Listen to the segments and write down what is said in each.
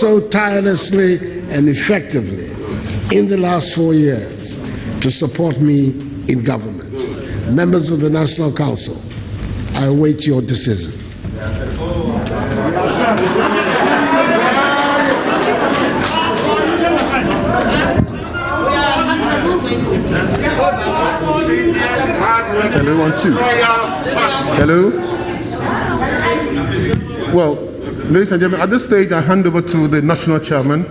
so tirelessly and effectively in the last 4 years to support me in government. Members of the National Council, I await your decision. Hello, 1, 2. Hello. Well, ladies and gentlemen, at this stage, I hand over to the national chairman.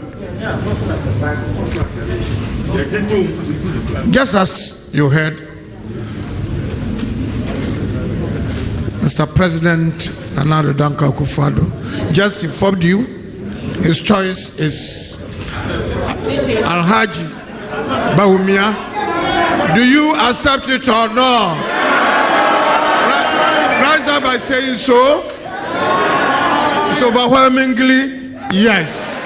Just as you heard, Mr. President Danquah Akufo-Addo just informed you his choice is Alhaji Bawumia. Do you accept it or no? Rise up by saying so. It's overwhelmingly yes.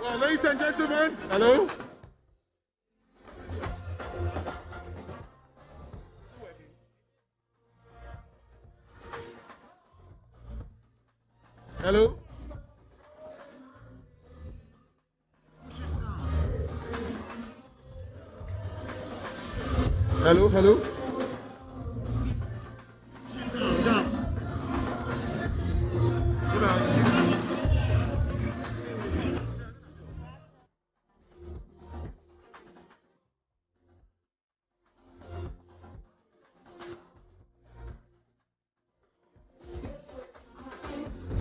Well, ladies and gentlemen, hello. Hello. Hello, hello.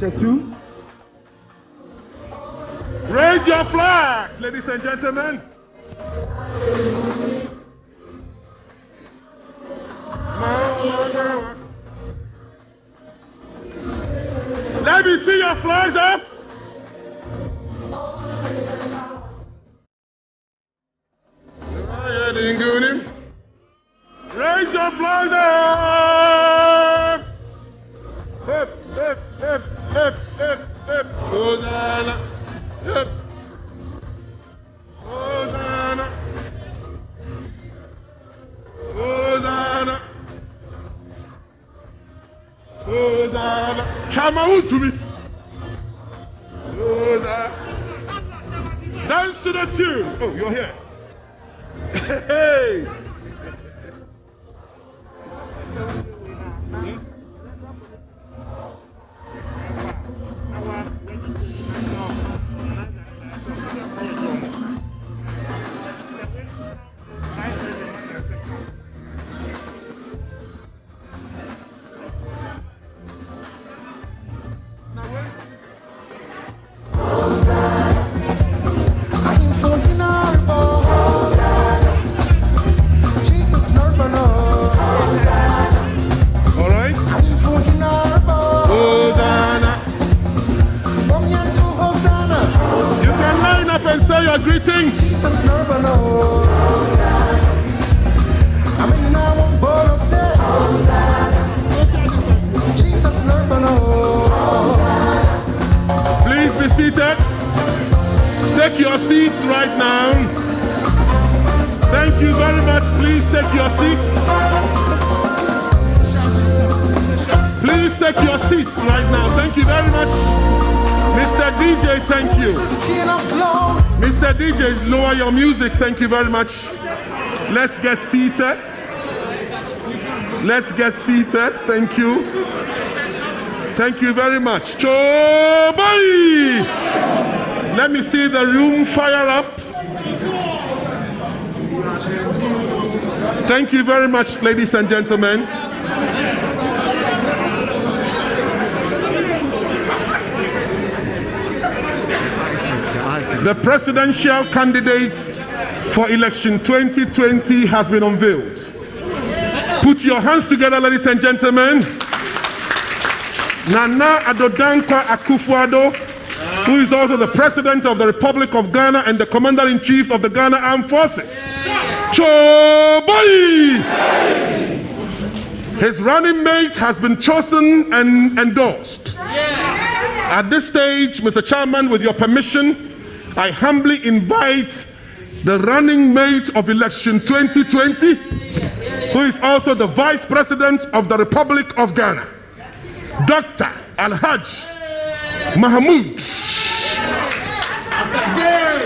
Check 2. Raise your flag, ladies and gentlemen. Let me see your flags up. Raise your flags up. Hip, hip, hip, hip, hip, hip. Hosanna. Hip. Hosanna. Hosanna. Hosanna. Chamawu to me. Hosanna. Dance to the tune. Oh, you're here. Hey. Greetings. Jesus, please be seated. Take your seats right now. Thank you very much. Please take your seats. Please take your seats right now. Thank you very much. Mr. DJ, thank you. Mr. DJ, lower your music. Thank you very much. Let's get seated. Let's get seated. Thank you. Thank you very much. Chobai! Let me see the room fire up. Thank you very much, ladies and gentlemen. The presidential candidate for election 2020 has been unveiled. Put your hands together, ladies and gentlemen. Nana Addo Danquah Akufo-Addo, who is also the President of the Republic of Ghana and the Commander-in-Chief of the Ghana Armed Forces. Choboy! His running mate has been chosen and endorsed. At this stage, Mr. Chairman, with your permission, I humbly invite the running mate of election 2020, who is also the Vice President of the Republic of Ghana, Dr. Alhaj Mahmoud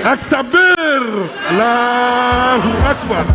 Aktabir. Allahu Akbar.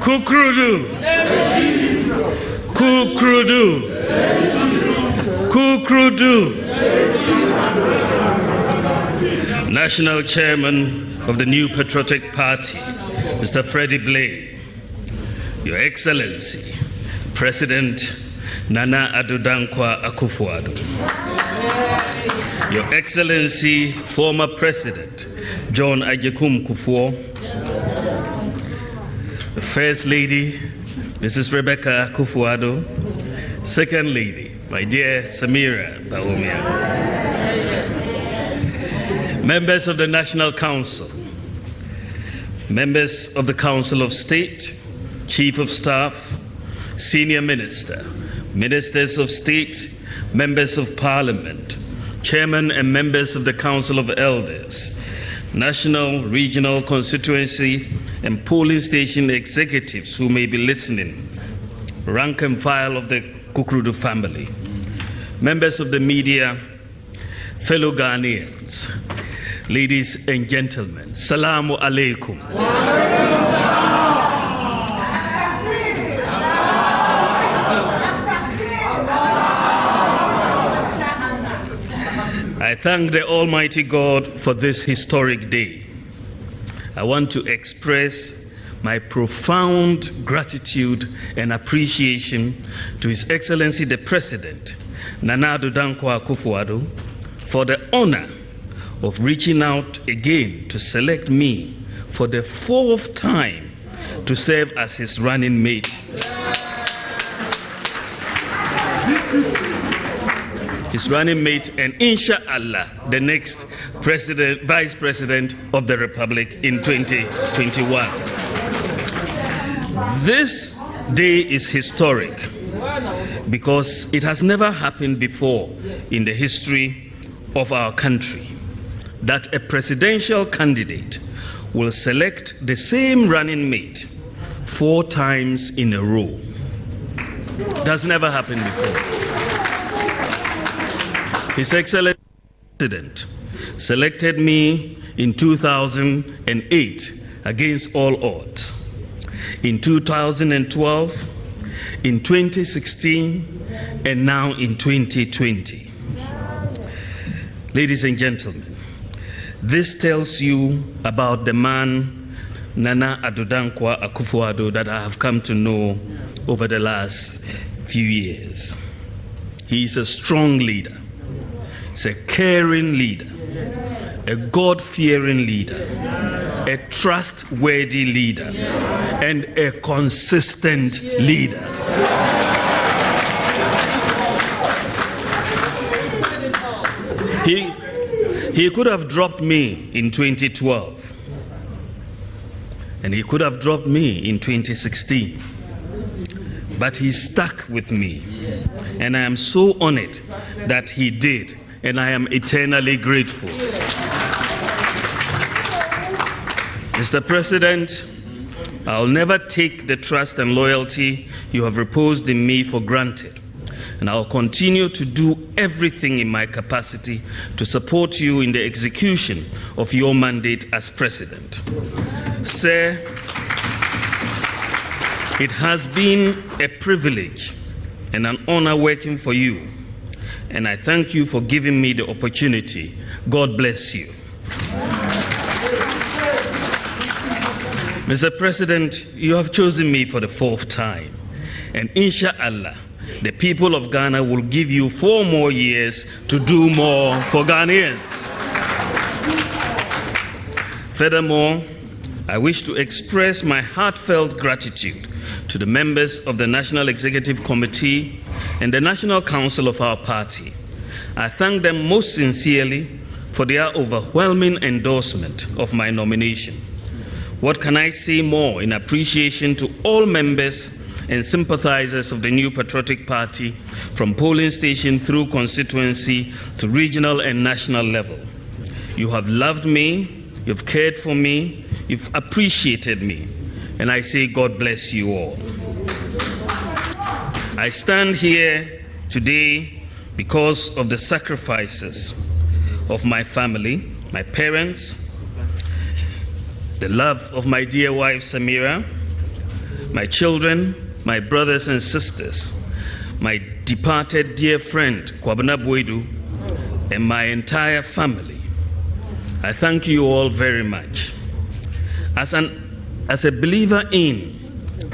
Kukrudu. Kukrudu. Kukrudu. National Chairman of the New Patriotic Party, Mr. Freddie Blay, Your Excellency, President Nana Addo Danquah Akufo-Addo, Your Excellency, former President John Agyekum Kufuor, the First Lady, Mrs. Rebecca Akufo-Addo, Second Lady, my dear Samira Baumia, members of the National Council, members of the Council of State, Chief of Staff, Senior Minister, Ministers of State, Members of Parliament, Chairman and members of the Council of Elders, national, regional, constituency, and polling station executives who may be listening, rank and file of the Kukrudu family, members of the media, fellow Ghanaians, ladies and gentlemen, Salamu Alaikum. I thank the Almighty God for this historic day. I want to express my profound gratitude and appreciation to His Excellency the President, Nana Addo Danquah Akufo-Addo, for the honor of reaching out again to select me for the 4th time to serve as his running mate. His running mate, and inshallah, the next president, vice president of the Republic in 2021. This day is historic because it has never happened before in the history of our country that a presidential candidate will select the same running mate 4 times in a row. That's never happened before. His Excellency President selected me in 2008 against all odds. In 2012, in 2016, and now in 2020. Ladies and gentlemen, this tells you about the man, Nana Addo Danquah Akufo-Addo, that I have come to know over the last few years. He is a strong leader. He's a caring leader, a God-fearing leader, a trustworthy leader, and a consistent leader. He could have dropped me in 2012, and he could have dropped me in 2016, but he stuck with me, and I am so honored that he did, and I am eternally grateful. Mr. President, I'll never take the trust and loyalty you have reposed in me for granted. And I'll continue to do everything in my capacity to support you in the execution of your mandate as President. Sir, it has been a privilege and an honor working for you, and I thank you for giving me the opportunity. God bless you. Mr. President, you have chosen me for the 4th time, and inshallah, the people of Ghana will give you 4 more years to do more for Ghanaians. Furthermore, I wish to express my heartfelt gratitude to the members of the National Executive Committee and the National Council of our party. I thank them most sincerely for their overwhelming endorsement of my nomination. What can I say more in appreciation to all members and sympathizers of the New Patriotic Party, from polling station through constituency to regional and national level. You have loved me, you've cared for me, you've appreciated me, and I say God bless you all. I stand here today because of the sacrifices of my family, my parents, the love of my dear wife Samira, my children, my brothers and sisters, my departed dear friend Kwabena Boydu, and my entire family. I thank you all very much. As a believer in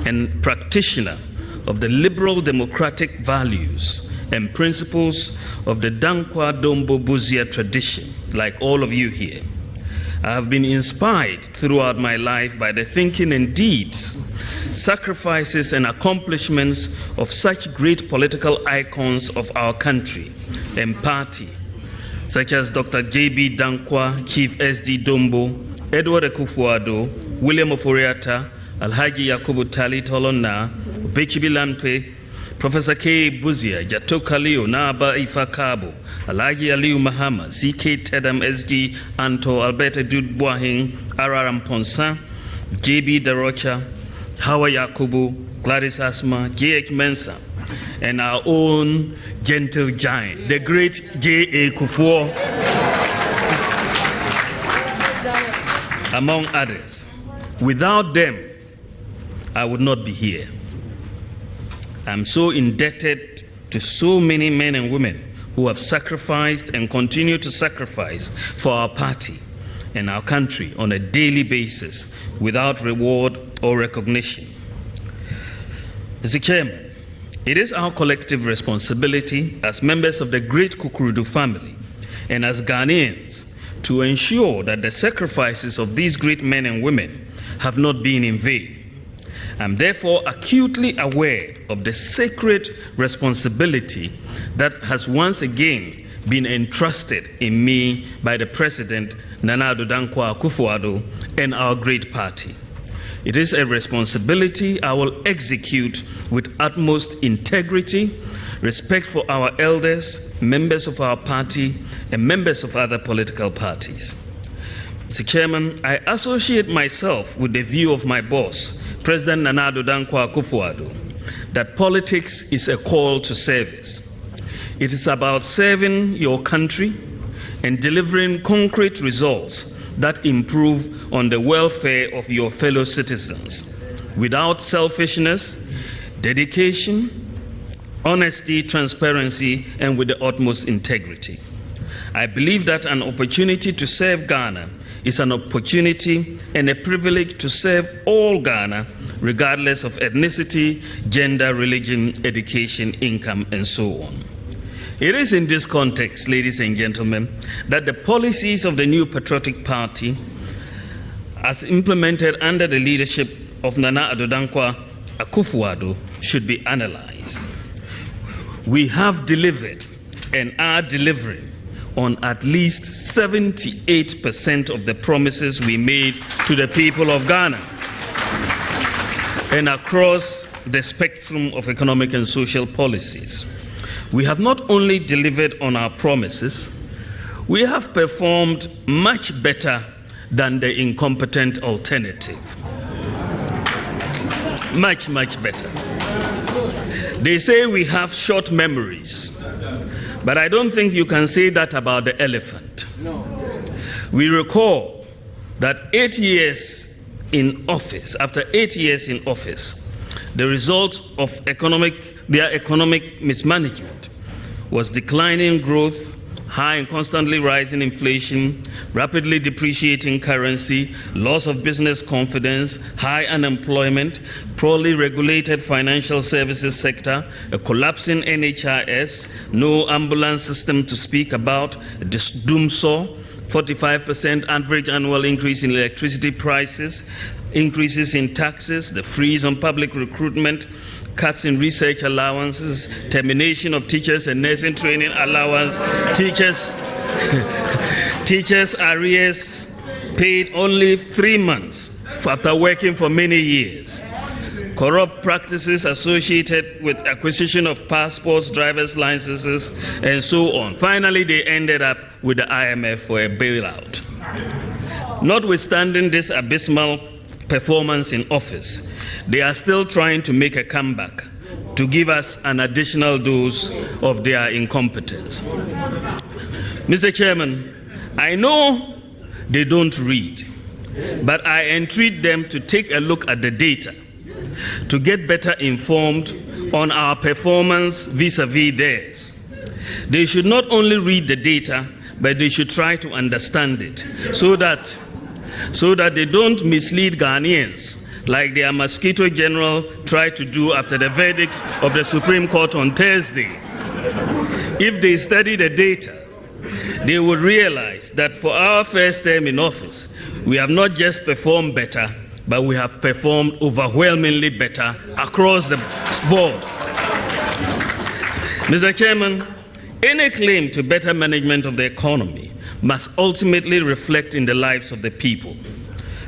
and practitioner of the liberal democratic values and principles of the Danquah Dombo Buzia tradition, like all of you here, I have been inspired throughout my life by the thinking and deeds, sacrifices and accomplishments of such great political icons of our country and party, such as Dr. J.B. Danquah, Chief S.D. Dombo, Edward Akufo-Addo, William Oforiatta, Alhaji Yakubu Tali Tolona, Bechibi Lampe, Professor K. Buzia, Jato Kalio, Naba Ifa Kabo, Alhaji Aliu Mahama, C.K. Tedam, S.G. Anto, Alberta Jude Boahing, Araram Ponsa, J.B. Darocha, Hawa Yakubu, Gladys Asma, J.H. Mensah, and our own gentle giant, the great J.A. Kufuor, among others. Without them, I would not be here. I'm so indebted to so many men and women who have sacrificed and continue to sacrifice for our party and our country on a daily basis without reward or recognition. Mr. Chairman, it is our collective responsibility as members of the great Kukurudu family and as Ghanaians to ensure that the sacrifices of these great men and women have not been in vain. I'm therefore acutely aware of the sacred responsibility that has once again been entrusted in me by the President, Nana Addo Danquah Akufo-Addo, and our great party. It is a responsibility I will execute with utmost integrity, respect for our elders, members of our party, and members of other political parties. Mr. Chairman, I associate myself with the view of my boss, President Nana Addo Danquah Akufo-Addo, that politics is a call to service. It is about serving your country and delivering concrete results that improve on the welfare of your fellow citizens without selfishness, dedication, honesty, transparency, and with the utmost integrity. I believe that an opportunity to serve Ghana is an opportunity and a privilege to serve all Ghana, regardless of ethnicity, gender, religion, education, income, and so on. It is in this context, ladies and gentlemen, that the policies of the new patriotic party, as implemented under the leadership of Nana Addo Danquah Akufo-Addo, should be analyzed. We have delivered and are delivering on at least 78% of the promises we made to the people of Ghana and across the spectrum of economic and social policies. We have not only delivered on our promises, we have performed much better than the incompetent alternative. Much, much better. They say we have short memories, but I don't think you can say that about the elephant. We recall that 8 years in office, after 8 years in office, the result of their economic mismanagement was declining growth, high and constantly rising inflation, rapidly depreciating currency, loss of business confidence, high unemployment, poorly regulated financial services sector, a collapsing NHIS, no ambulance system to speak about, a doomsaw, 45% average annual increase in electricity prices, increases in taxes, the freeze on public recruitment, cuts in research allowances, termination of teachers and nursing training allowance, teachers arrears paid only 3 months after working for many years, corrupt practices associated with acquisition of passports, driver's licenses, and so on. Finally, they ended up with the IMF for a bailout. Notwithstanding this abysmal performance in office, they are still trying to make a comeback to give us an additional dose of their incompetence. Mr. Chairman, I know they don't read, but I entreat them to take a look at the data to get better informed on our performance vis-a-vis theirs. They should not only read the data, but they should try to understand it so that they don't mislead Ghanaians like their mosquito general tried to do after the verdict of the Supreme Court on Thursday. If they study the data, they would realize that for our first term in office, we have not just performed better, but we have performed overwhelmingly better across the board. Mr. Chairman, any claim to better management of the economy must ultimately reflect in the lives of the people.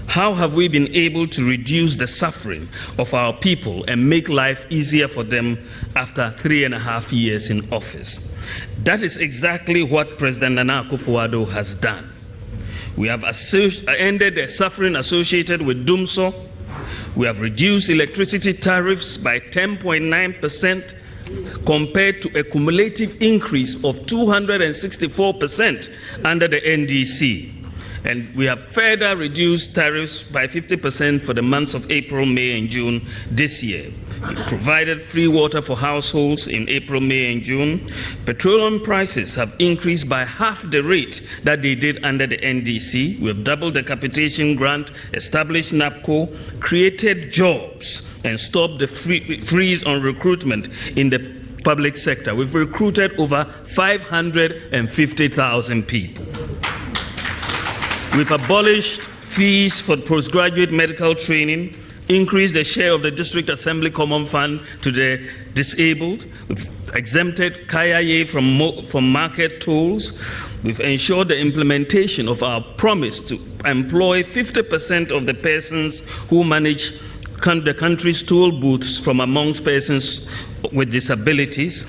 How have we been able to reduce the suffering of our people and make life easier for them after 3.5 years in office? That is exactly what President Nana Akufo-Addo has done. We have ended the suffering associated with doomsaw. We have reduced electricity tariffs by 10.9% compared to a cumulative increase of 264% under the NDC. And we have further reduced tariffs by 50% for the months of April, May, and June this year. We provided free water for households in April, May, and June. Petroleum prices have increased by half the rate that they did under the NDC. We have doubled the capitation grant, established NAPCO, created jobs, and stopped the freeze on recruitment in the public sector. We've recruited over 550,000 people. We've abolished fees for postgraduate medical training, increased the share of the District Assembly Common Fund to the disabled. We've exempted Kaya from market tolls. We've ensured the implementation of our promise to employ 50% of the persons who manage the country's toll booths from amongst persons with disabilities.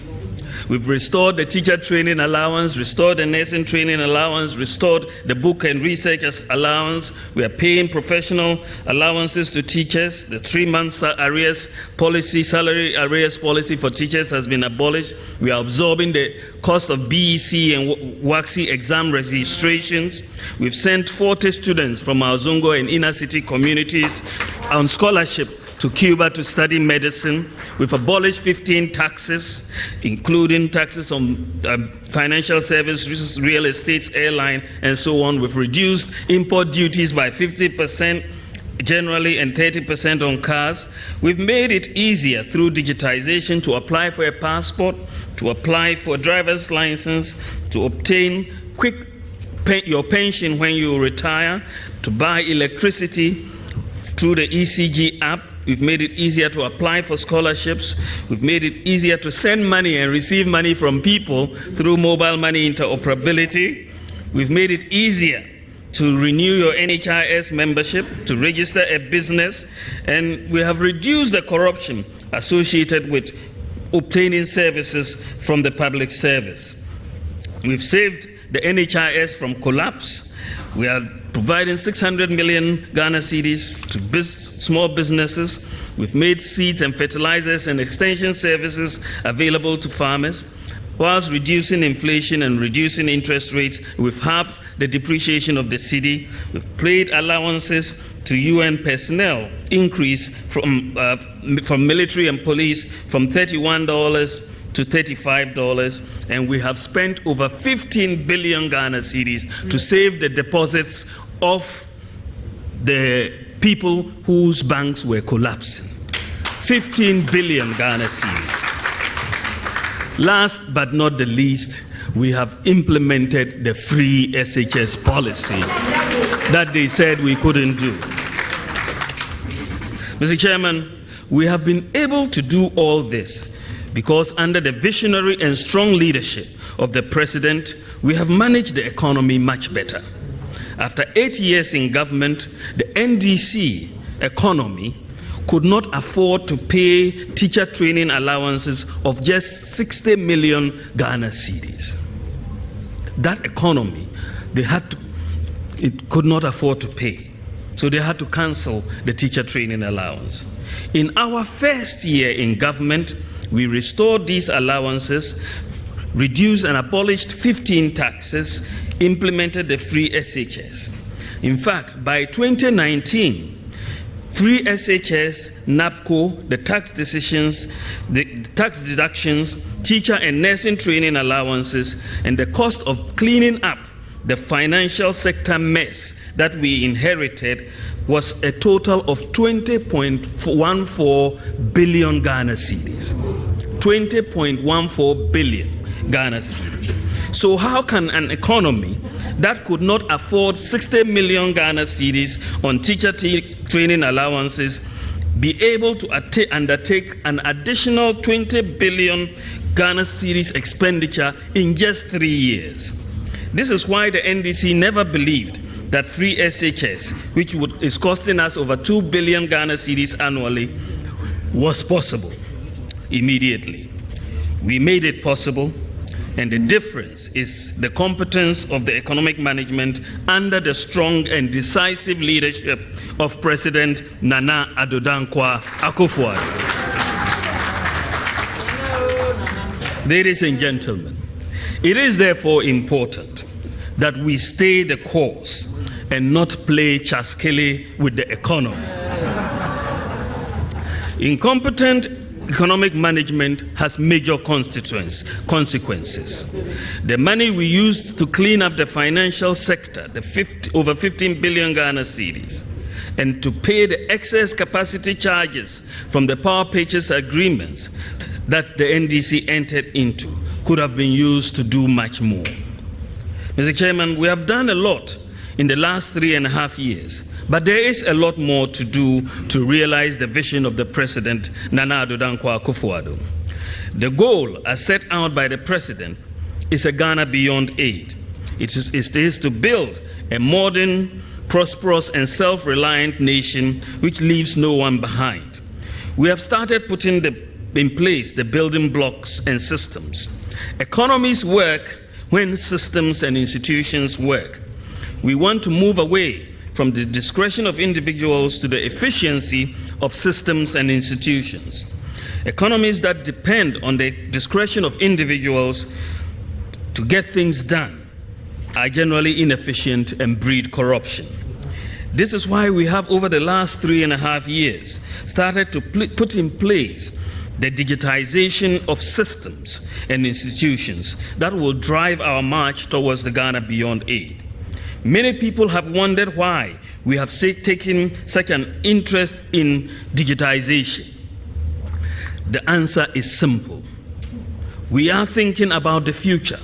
We've restored the teacher training allowance, restored the nursing training allowance, restored the book and research allowance. We are paying professional allowances to teachers. The 3-month arrears policy, salary arrears policy for teachers has been abolished. We are absorbing the cost of BEC and WACSI exam registrations. We've sent 40 students from our Zongo and inner city communities on scholarship to Cuba to study medicine. We've abolished 15 taxes, including taxes on financial services, real estate, airline, and so on. We've reduced import duties by 50% generally and 30% on cars. We've made it easier through digitization to apply for a passport, to apply for a driver's license, to obtain your pension when you retire, to buy electricity through the ECG app. We've made it easier to apply for scholarships. We've made it easier to send money and receive money from people through mobile money interoperability. We've made it easier to renew your NHIS membership, to register a business, and we have reduced the corruption associated with obtaining services from the public service. We've saved the NHIS from collapse. We are providing 600 million Ghana cedis to small businesses. We've made seeds and fertilizers and extension services available to farmers. Whilst reducing inflation and reducing interest rates, we've halved the depreciation of the cedi. We've paid allowances to UN personnel, increase from military and police from $31 to $35, and we have spent over 15 billion Ghana cedis to save the deposits of the people whose banks were collapsing. 15 billion Ghana cedis. Last but not the least, we have implemented the free SHS policy that they said we couldn't do. Mr. Chairman, we have been able to do all this because under the visionary and strong leadership of the President, we have managed the economy much better. After 8 years in government, the NDC economy could not afford to pay teacher training allowances of just 60 million Ghana cedis. That economy, it could not afford to pay. So they had to cancel the teacher training allowance. In our first year in government, we restored these allowances, reduced and abolished 15 taxes, implemented the free SHS. In fact, by 2019, free SHS, NAPCO, the tax decisions, the tax deductions, teacher and nursing training allowances, and the cost of cleaning up the financial sector mess that we inherited was a total of 20.14 billion Ghana cedis. 20.14 billion Ghana cedis. So how can an economy that could not afford 60 million Ghana cedis on teacher training allowances be able to undertake an additional 20 billion Ghana cedis expenditure in just 3 years? This is why the NDC never believed that free SHS, which is costing us over 2 billion Ghana cedis annually, was possible immediately. We made it possible, and the difference is the competence of the economic management under the strong and decisive leadership of President Nana Addo Danquah Akufo-Addo. Ladies and gentlemen, it is therefore important that we stay the course and not play chaskele with the economy. Incompetent economic management has major consequences. The money we used to clean up the financial sector, over 15 billion Ghana cedis, and to pay the excess capacity charges from the power purchase agreements that the NDC entered into, could have been used to do much more. Mr. Chairman, we have done a lot in the last 3.5 years, but there is a lot more to do to realize the vision of the President, Nana Addo Danquah Akufo-Addo. The goal, as set out by the President, is a Ghana beyond aid. It is to build a modern, prosperous, and self-reliant nation which leaves no one behind. We have started putting the in place the building blocks and systems. Economies work when systems and institutions work. We want to move away from the discretion of individuals to the efficiency of systems and institutions. Economies that depend on the discretion of individuals to get things done are generally inefficient and breed corruption. This is why we have, over the last 3.5 years, started to put in place the digitization of systems and institutions that will drive our march towards the Ghana Beyond Aid. Many people have wondered why we have taken such an interest in digitization. The answer is simple. We are thinking about the future,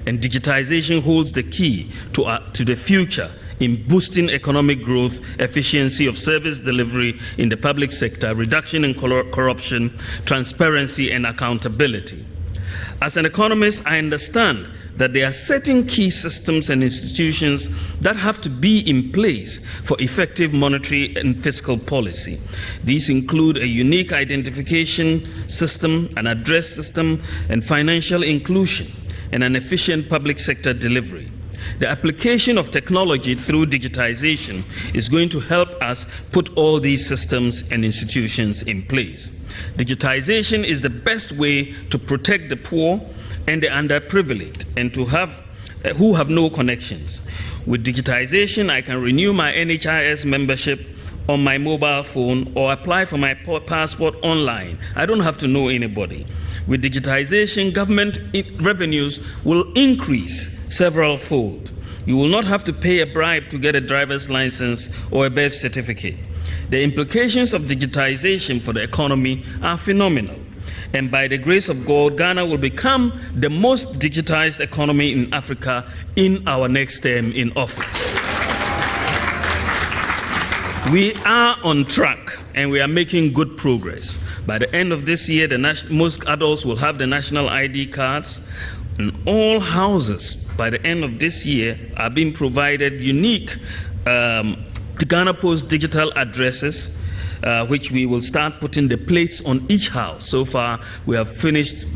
and digitization holds the key to the future in boosting economic growth, efficiency of service delivery in the public sector, reduction in corruption, transparency, and accountability. As an economist, I understand that there are certain key systems and institutions that have to be in place for effective monetary and fiscal policy. These include a unique identification system, an address system, and financial inclusion, and an efficient public sector delivery. The application of technology through digitization is going to help us put all these systems and institutions in place. Digitization is the best way to protect the poor and the underprivileged, and to have who have no connections. With digitization, I can renew my NHIS membership on my mobile phone or apply for my passport online. I don't have to know anybody. With digitization, government revenues will increase several fold. You will not have to pay a bribe to get a driver's license or a birth certificate. The implications of digitization for the economy are phenomenal. And by the grace of God, Ghana will become the most digitized economy in Africa in our next term in office. We are on track and we are making good progress. By the end of this year, most adults will have the national ID cards, and all houses by the end of this year are being provided unique Ghana Post digital addresses, which we will start putting the plates on each house. So far, we have finished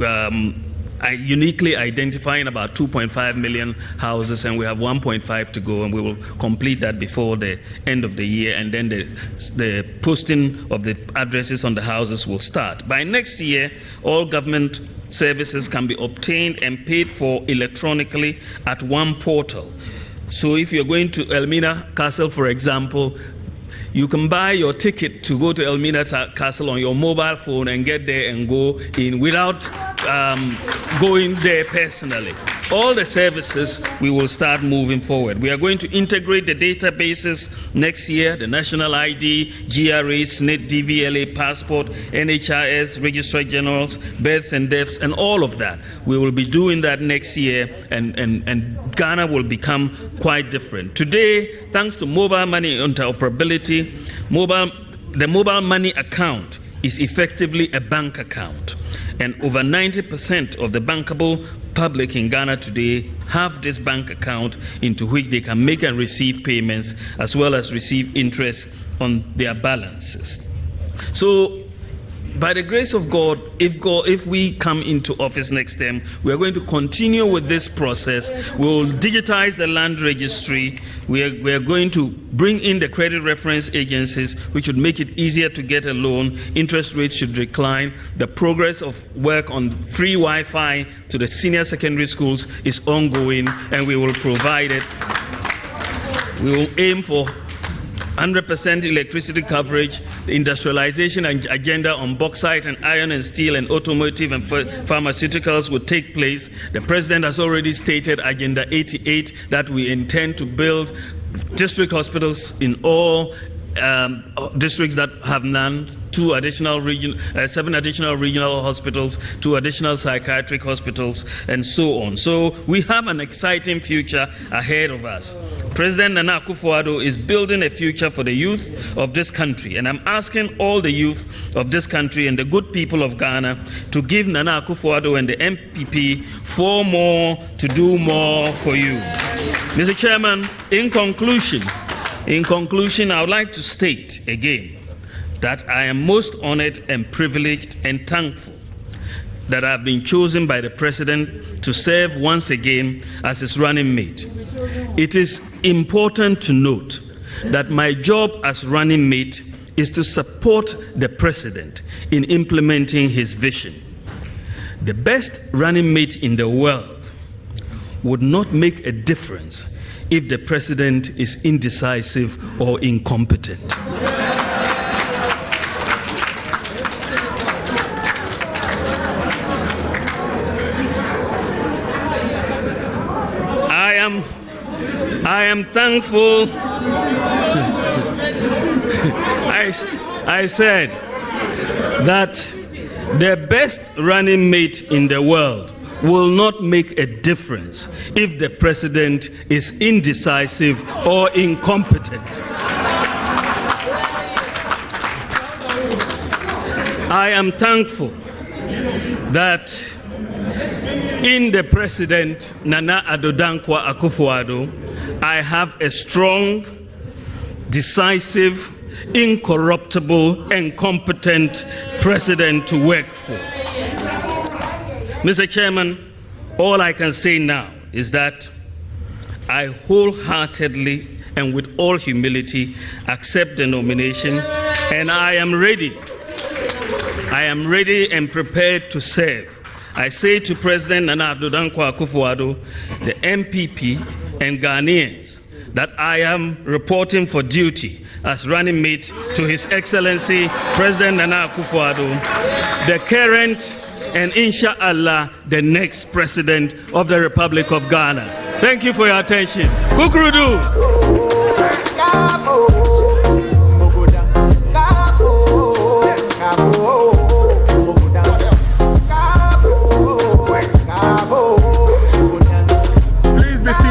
uniquely identifying about 2.5 million houses, and we have 1.5 to go, and we will complete that before the end of the year, and then the posting of the addresses on the houses will start. By next year, all government services can be obtained and paid for electronically at one portal. So if you're going to Elmina Castle, for example, you can buy your ticket to go to Elmina Castle on your mobile phone and get there and go in without going there personally. All the services, we will start moving forward. We are going to integrate the databases next year, the National ID, GRA, SNIT, DVLA, Passport, NHIS, Registrar Generals, births and deaths, and all of that. We will be doing that next year, and Ghana will become quite different. Today, thanks to mobile money interoperability, the mobile money account is effectively a bank account, and over 90% of the bankable public in Ghana today have this bank account into which they can make and receive payments as well as receive interest on their balances. So, by the grace of God, if we come into office next term, we are going to continue with this process. We will digitize the land registry. We are going to bring in the credit reference agencies, which should make it easier to get a loan. Interest rates should decline. The progress of work on free Wi-Fi to the senior secondary schools is ongoing, and we will provide it. We will aim for 100% electricity coverage, the industrialization agenda on bauxite and iron and steel and automotive and pharmaceuticals will take place. The president has already stated Agenda 88 that we intend to build district hospitals in all districts that have none, 7 additional regional hospitals, 2 additional psychiatric hospitals, and so on. So we have an exciting future ahead of us. President Nana Akufo-Addo is building a future for the youth of this country, and I'm asking all the youth of this country and the good people of Ghana to give Nana Akufo-Addo and the NPP 4 more to do more for you. Mr. Chairman, in conclusion, I would like to state again that I am most honored and privileged and thankful that I have been chosen by the President to serve once again as his running mate. It is important to note that my job as running mate is to support the President in implementing his vision. The best running mate in the world would not make a difference if the President is indecisive or incompetent. I am thankful. I said that the best running mate in the world will not make a difference if the President is indecisive or incompetent. I am thankful that in the President, Nana Addo Danquah Akufo-Addo, I have a strong, decisive, incorruptible, and competent President to work for. Mr. Chairman, all I can say now is that I wholeheartedly and with all humility accept the nomination, and I am ready. I am ready and prepared to serve. I say to President Nana Addo Danquah Akufo-Addo, the NPP, and Ghanaians that I am reporting for duty as running mate to His Excellency President Nana Akufo-Addo, the current and inshallah the next President of the Republic of Ghana. Thank you for your attention. Kukrudu.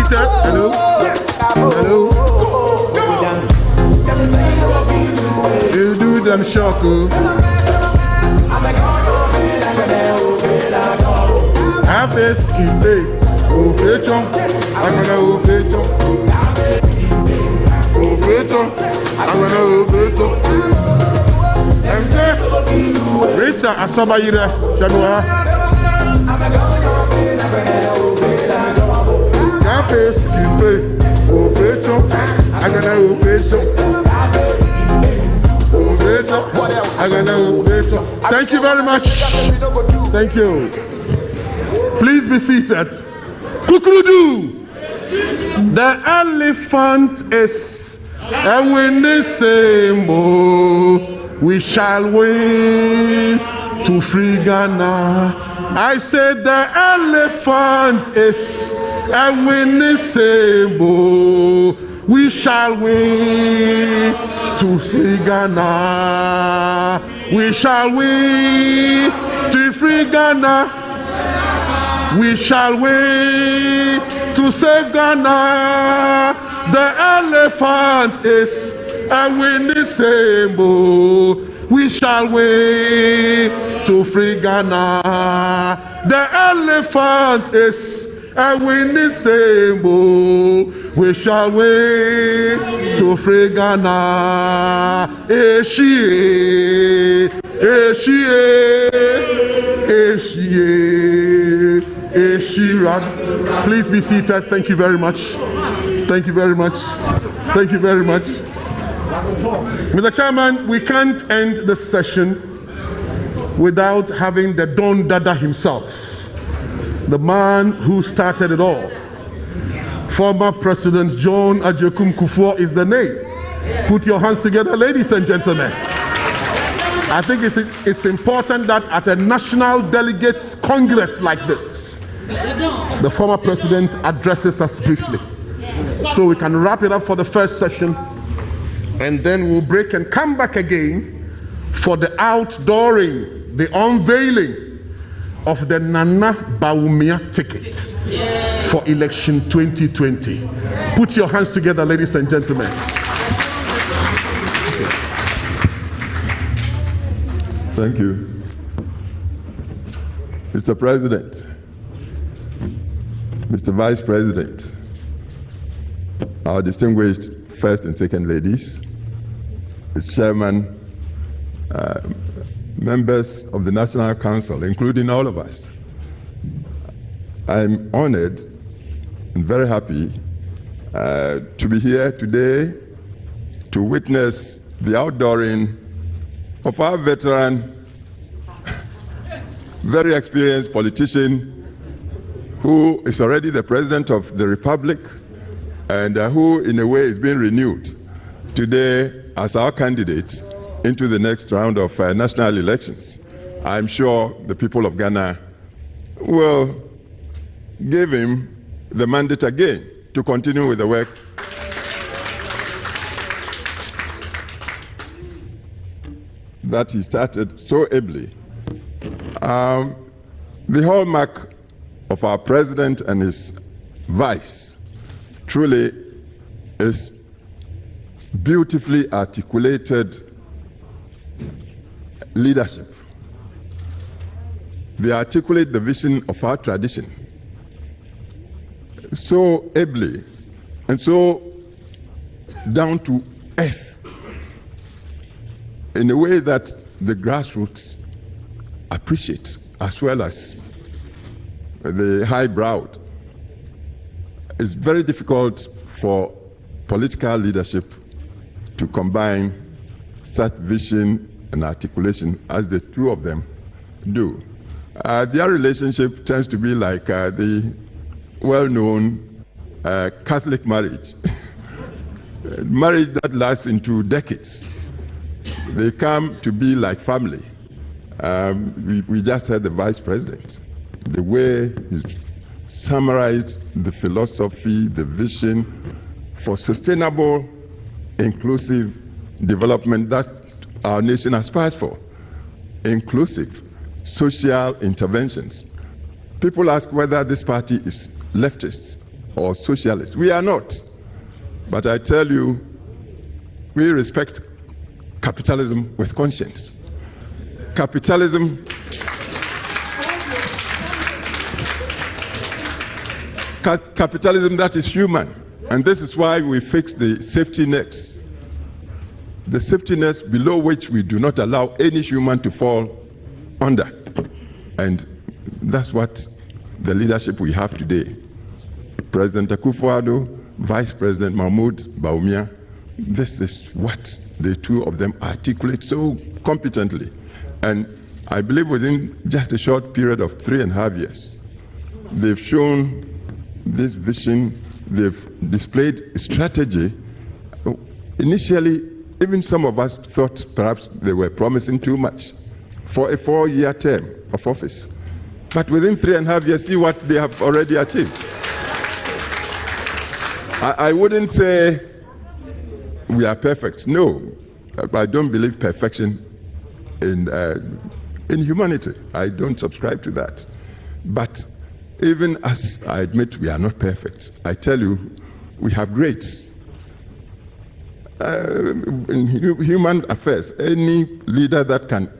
Hello? Hello? You do them shock. Half is in day. Ofecho. I'm gonna ofecho. Ofecho. I'm gonna ofecho. And say, Rita Asaba Yira. Shadua. Face in pay, ofecho, I'm gonna ofecho, ofecho, I'm gonna ofecho. Thank you very much. Thank you. Please be seated. Kukrudu. The elephant is a winning symbol. We shall win to free Ghana. I said the elephant is a winning symbol. We shall win to free Ghana. We shall win to free Ghana. We shall win to save Ghana. The elephant is a winning symbol. We shall win to free Ghana. The elephant is a winning symbol. We shall win to free Ghana. Eshie, Eshie, Eshie, Eshira. Please be seated. Thank you very much. Thank you very much. Thank you very much. Mr. Chairman, we can't end this session without having the Don Dada himself, the man who started it all. Former President John Agyekum Kufuor is the name. Put your hands together, ladies and gentlemen. I think it's important that at a national delegates congress like this, the former president addresses us briefly, so we can wrap it up for the first session, and then we'll break and come back again for the outdooring, the unveiling of the Nana Bawumia ticket for election 2020. Put your hands together, ladies and gentlemen. Thank you. Mr. President, Mr. Vice President, our distinguished first and second ladies, Mr. Chairman, members of the National Council, including all of us. I'm honored and very happy to be here today to witness the outdooring of our veteran, very experienced politician who is already the President of the Republic and who in a way is being renewed today as our candidate into the next round of national elections. I'm sure the people of Ghana will give him the mandate again to continue with the work that he started so ably. The hallmark of our president and his vice truly is beautifully articulated leadership. They articulate the vision of our tradition so ably and so down to earth in a way that the grassroots appreciate, as well as the high-browed. It's very difficult for political leadership to combine such vision and articulation as the two of them do. Their relationship tends to be like the well-known Catholic marriage, marriage that lasts into decades. They come to be like family. We just heard the Vice President, the way he summarized the philosophy, the vision for sustainable, inclusive development that our nation aspires for. Inclusive social interventions. People ask whether this party is leftist or socialist. We are not. But I tell you, we respect capitalism with conscience. Capitalism that is human. And this is why we fix the safety nets. The safety nets below which we do not allow any human to fall under. And that's what the leadership we have today. President Akufo-Addo, Vice President Mahmoud Bawumia, this is what the two of them articulate so competently. And I believe within just a short period of 3.5 years, they've shown this vision, they've displayed a strategy. Initially, even some of us thought perhaps they were promising too much for a 4-year term of office. But within 3.5 years, see what they have already achieved. I wouldn't say we are perfect. No, I don't believe perfection in humanity. I don't subscribe to that. But even as I admit we are not perfect, I tell you, we have greats. In human affairs, any leader that can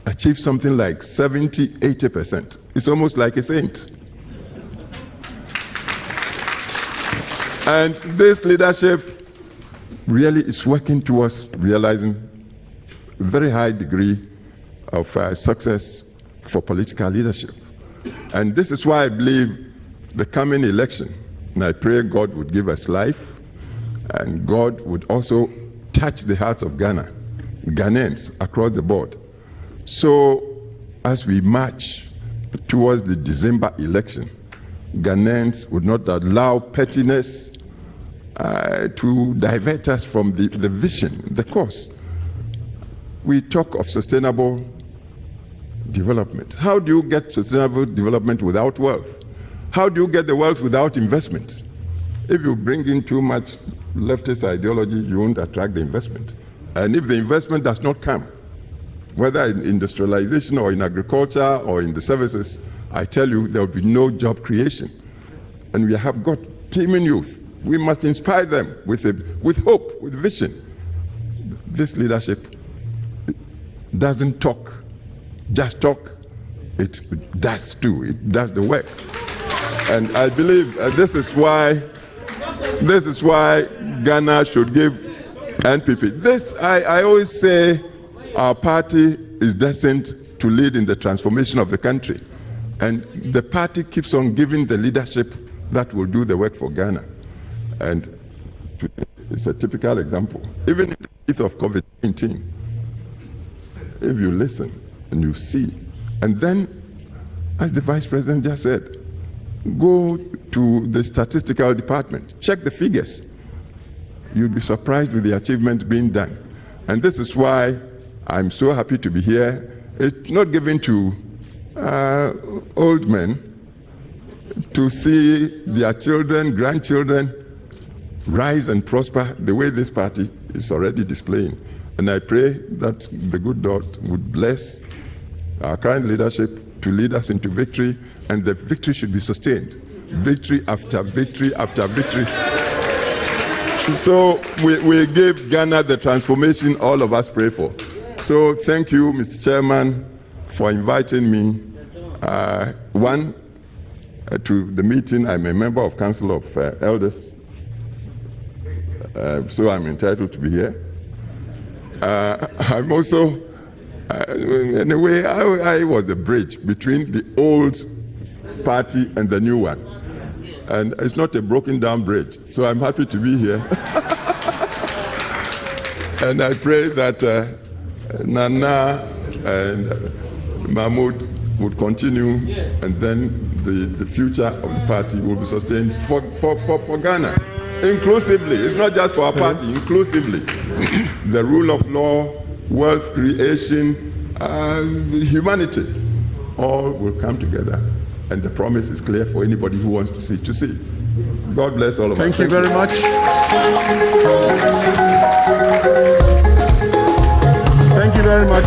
achieve something like 70, 80% is almost like a saint. And this leadership really is working towards realizing a very high degree of success for political leadership. And this is why I believe the coming election, and I pray God would give us life, and God would also touch the hearts of Ghanaians across the board. So as we march towards the December election, Ghanaians would not allow pettiness to divert us from the vision, the course. We talk of sustainable development. How do you get sustainable development without wealth? How do you get the wealth without investment? If you bring in too much leftist ideology, you won't attract the investment. And if the investment does not come, whether in industrialization or in agriculture or in the services, I tell you, there will be no job creation. And we have got teeming youth. We must inspire them with hope, with vision. This leadership doesn't just talk. It does too. It does the work. And I believe this is why Ghana should give NPP. This, I always say, our party is destined to lead in the transformation of the country. And the party keeps on giving the leadership that will do the work for Ghana. And it's a typical example. Even in the midst of COVID-19, if you listen and you see, and then, as the Vice President just said, go to the statistical department, check the figures. You'll be surprised with the achievements being done. And this is why I'm so happy to be here. It's not given to old men to see their children, grandchildren rise and prosper the way this party is already displaying. And I pray that the good Lord would bless our current leadership to lead us into victory, and the victory should be sustained. Victory after victory after victory. So we give Ghana the transformation all of us pray for. So thank you, Mr. Chairman, for inviting me. To the meeting. I'm a member of Council of Elders, so I'm entitled to be here. I'm also, in a way, I was the bridge between the old party and the new one. And it's not a broken down bridge, so I'm happy to be here. And I pray that Nana and Mahmoud would continue, and then the future of the party will be sustained for Ghana, inclusively. It's not just for our party, inclusively. The rule of law, wealth creation, humanity, all will come together. And the promise is clear for anybody who wants to see. God bless all of us. Thank you very much. Thank you very much.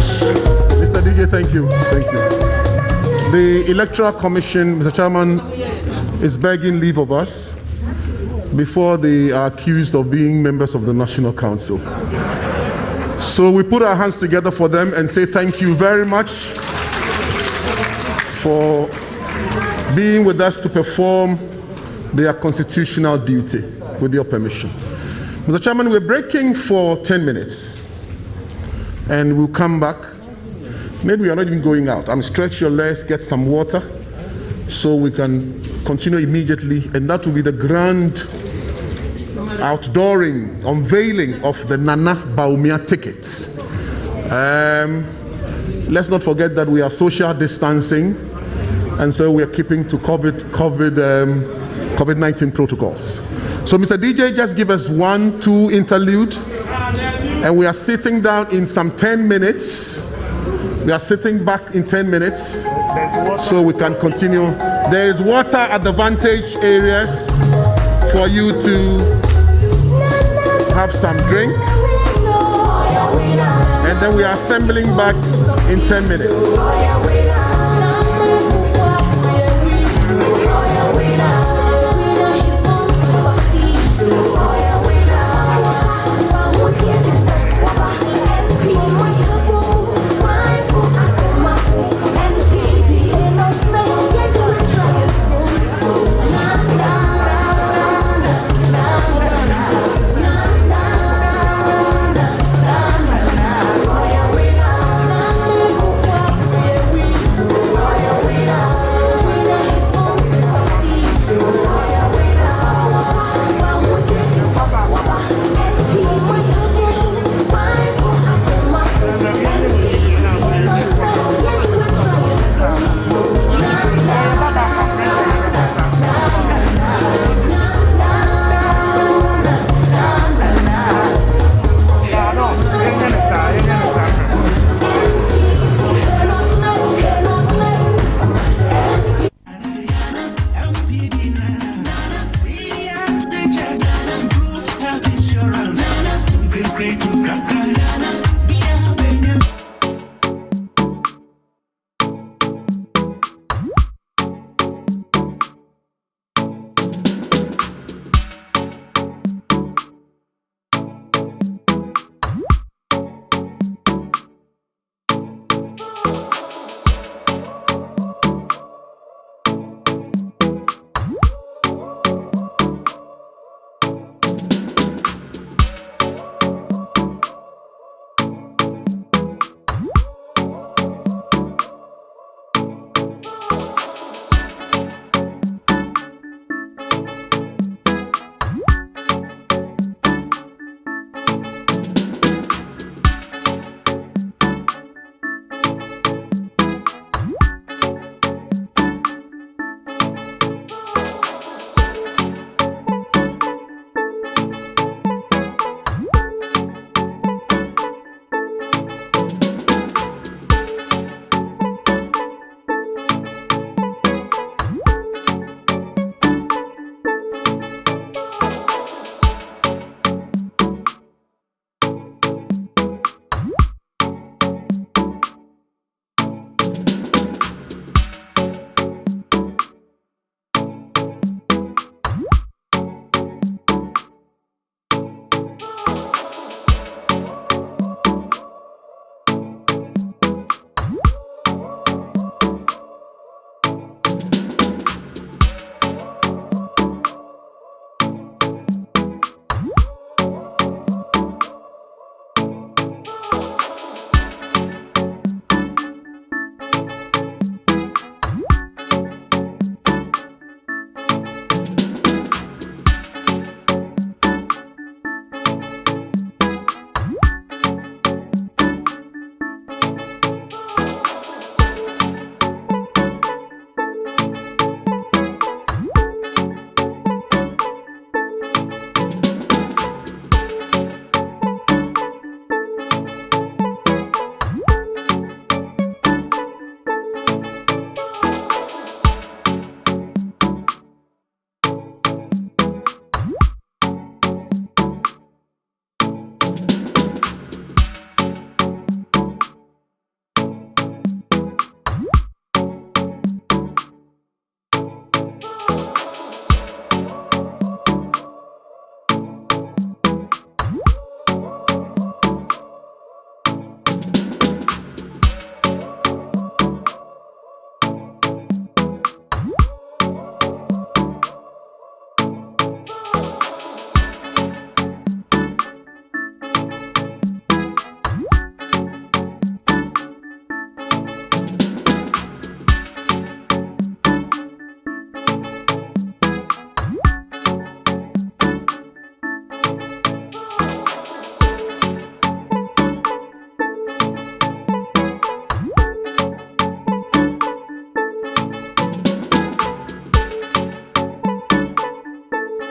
Mr. DJ, thank you. Thank you. The Electoral Commission, Mr. Chairman, is begging leave of us before they are accused of being members of the National Council. So we put our hands together for them and say thank you very much for being with us to perform their constitutional duty, with your permission. Mr. Chairman, we're breaking for 10 minutes and we'll come back. Maybe we are not even going out. Stretch your legs, get some water, so we can continue immediately. And that will be the grand outdooring, unveiling of the Nana Bawumia tickets. Let's not forget that we are social distancing, and so we are keeping to COVID-19 protocols. So Mr. DJ, just give us 1-2 interlude, and we are sitting down in some 10 minutes. We are sitting back in 10 minutes so we can continue. There is water at the vantage areas for you to have some drink. And then we are assembling back in 10 minutes.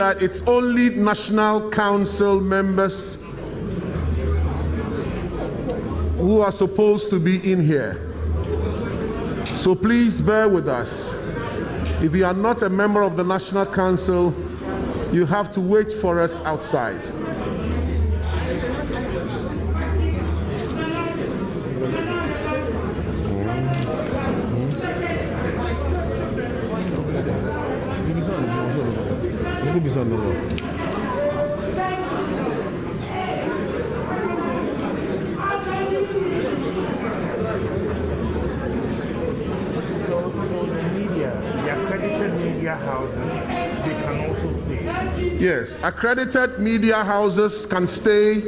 that it's only National Council members who are supposed to be in here. So please bear with us. If you are not a member of the National Council, you have to wait for us outside. They can also stay. Yes, accredited media houses can stay,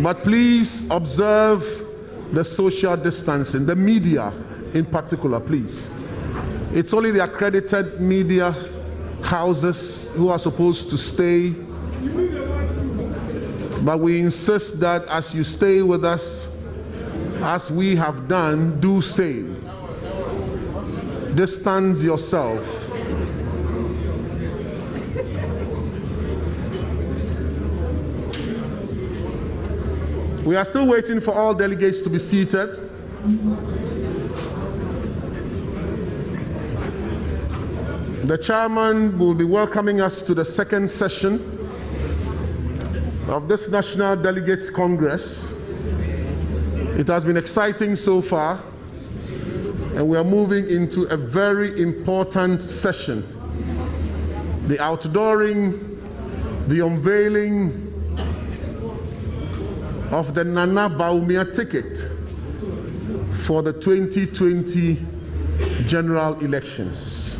but please observe the social distancing. The media in particular, please. It's only the accredited media houses who are supposed to stay, but we insist that as you stay with us, as we have done, do same. Distance yourself. We are still waiting for all delegates to be seated. The chairman will be welcoming us to the second session of this National Delegates Congress. It has been exciting so far, and we are moving into a very important session. The outdooring, the unveiling of the Nana Bawumia ticket for the 2020 general elections.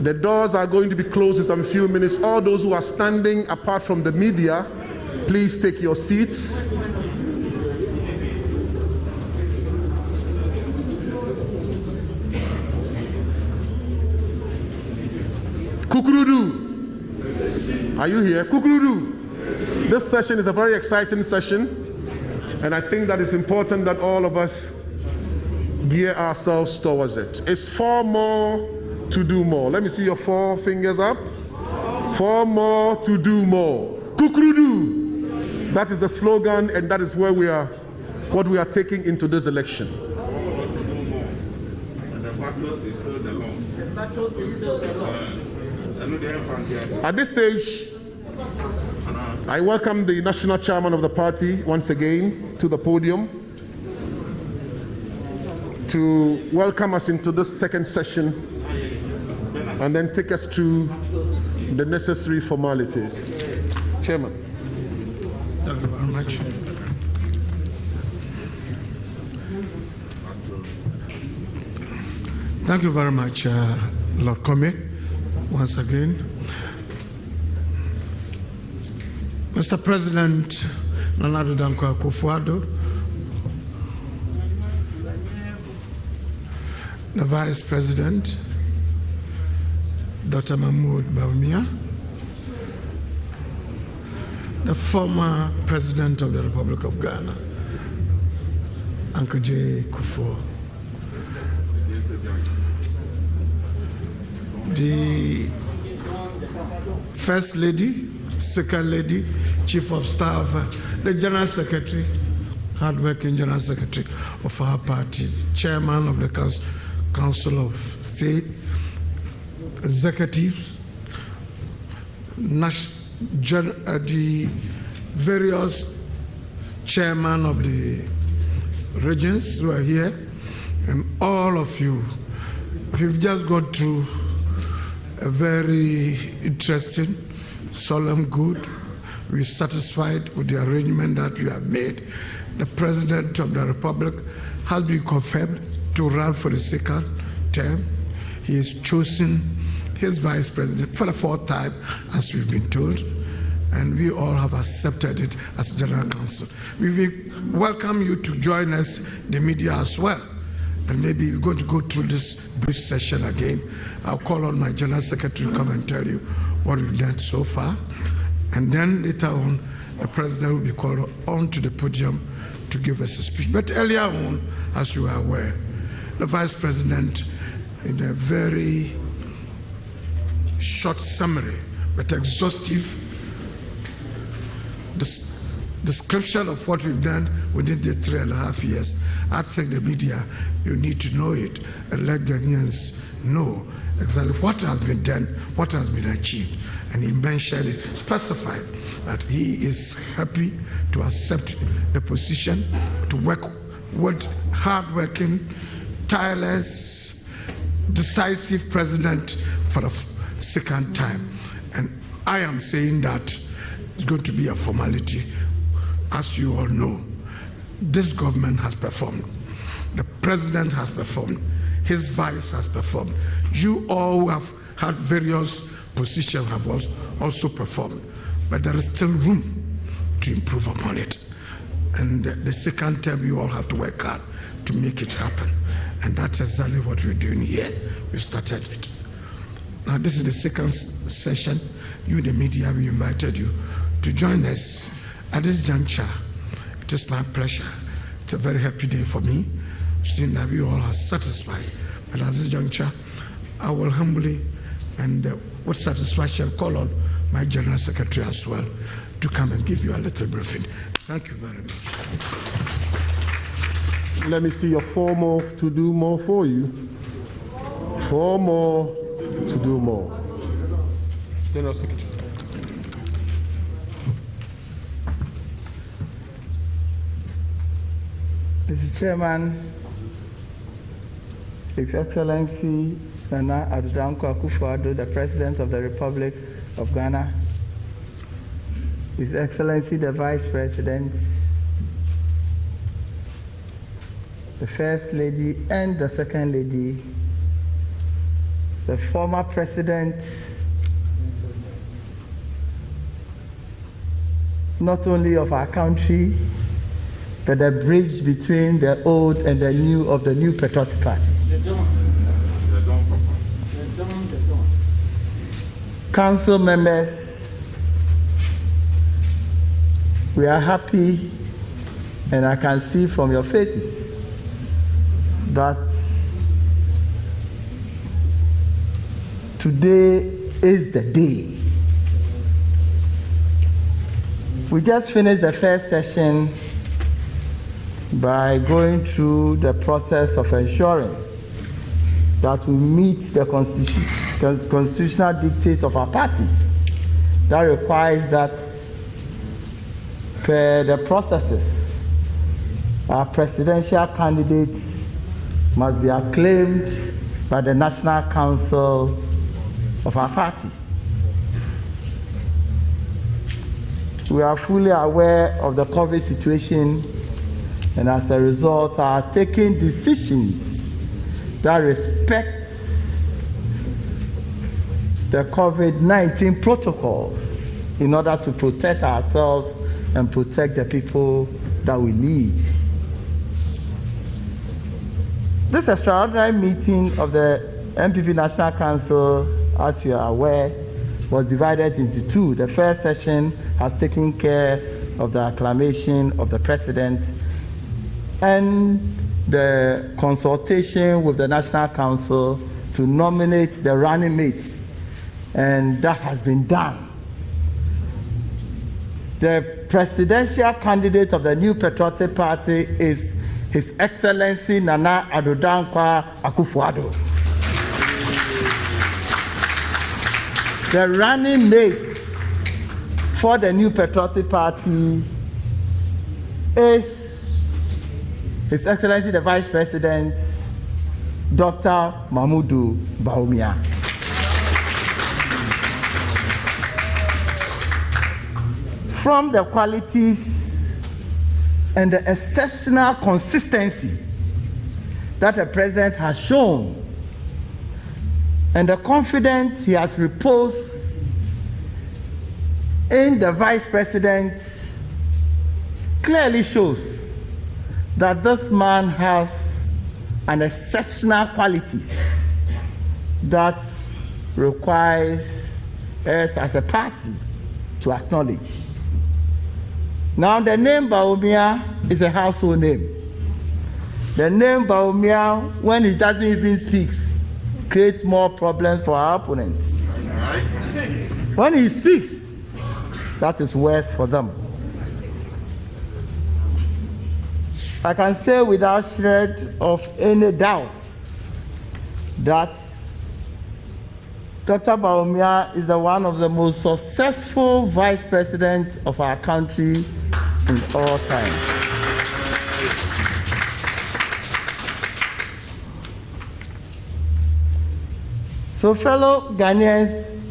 The doors are going to be closed in some few minutes. All those who are standing apart from the media, please take your seats. Kukurudu, are you here? Kukurudu. This session is a very exciting session, and I think that it's important that all of us gear ourselves towards it. It's 4 more to do more. Let me see your 4 fingers up. 4 more to do more. Kukurudu. That is the slogan, and that is where we are, what we are taking into this election. The battle is still the long. The battle is still the long. At this stage, I welcome the national chairman of the party once again to the podium to welcome us into this second session and then take us through the necessary formalities. Chairman. Thank you very much. Thank you very much, Lord Kome, once again. Mr. President, Nana Danquah Akufo-Addo, the Vice President, Dr. Mahmoud Bawumia, the former President of the Republic of Ghana, Uncle J. Kufuor, the First Lady, Second Lady, Chief of Staff, the General Secretary, hard-working General Secretary of our party, Chairman of the Council of State, Executives, the various chairmen of the regions who are here, and all of you. We've just gone through a very interesting, solemn good. We're satisfied with the arrangement that we have made. The President of the Republic has been confirmed to run for the second term. He has chosen his Vice President for the 4th time, as we've been told, and we all have accepted it as General Council. We welcome you to join us, the media as well. And maybe we're going to go through this brief session again. I'll call on my General Secretary to come and tell you what we've done so far. And then later on, the President will be called on to the podium to give us a speech. But earlier on, as you are aware, the Vice President, in a very short summary but exhaustive description of what we've done within these 3.5 years. I think the media, you need to know it and let Ghanaians know exactly what has been done, what has been achieved. And he mentioned it, specified that he is happy to accept the position, to work with hard-working, tireless, decisive president for the second time. And I am saying that it's going to be a formality. As you all know, this government has performed. The president has performed. His vice has performed. You all who have had various positions have also performed. But there is still room to improve upon it. And the second term, you all have to work hard to make it happen. And that's exactly what we're doing here. We've started it. Now, this is the second session. You, the media, we invited you to join us at this juncture. It is my pleasure. It's a very happy day for me, seeing that we all are satisfied. But at this juncture, I will humbly and with satisfaction call on my General Secretary as well to come and give you a little briefing. Thank you very much. Let me see your 4 more to do more for you. 4 more to do more. General Secretary. Mr. Chairman, His Excellency Nana Danquah Akufo-Addo, the President of the Republic of Ghana, His Excellency the Vice President, the First Lady and the Second Lady, the former President, not only of our country, but the bridge between the old and the new of the new patriotic party. Council members, we are happy, and I can see from your faces that today is the day. We just finished the first session by going through the process of ensuring that we meet the constitutional dictate of our party that requires that per the processes, our presidential candidates must be acclaimed by the National Council of our party. We are fully aware of the COVID situation, and as a result are taking decisions that respect the COVID-19 protocols in order to protect ourselves and protect the people that we lead. This extraordinary meeting of the NPP National Council, as you are aware, was divided into 2. The first session has taken care of the acclamation of the President and the consultation with the National Council to nominate the running mates, and that has been done. The presidential candidate of the new patriotic party is His Excellency Nana Danquah Akufo-Addo. The running mate for the new patriotic party is His Excellency the Vice President, Dr. Mahmoudou Bawumia. From the qualities and the exceptional consistency that the President has shown and the confidence he has reposed in the Vice President clearly shows that this man has an exceptional quality that requires us as a party to acknowledge. Now, the name Bawumia is a household name. The name Bawumia, when he doesn't even speak, create more problems for our opponents. When he speaks, that is worse for them. I can say without shred of any doubt that Dr. Bawumia is one of the most successful vice presidents of our country in all time. So, fellow Ghanaians,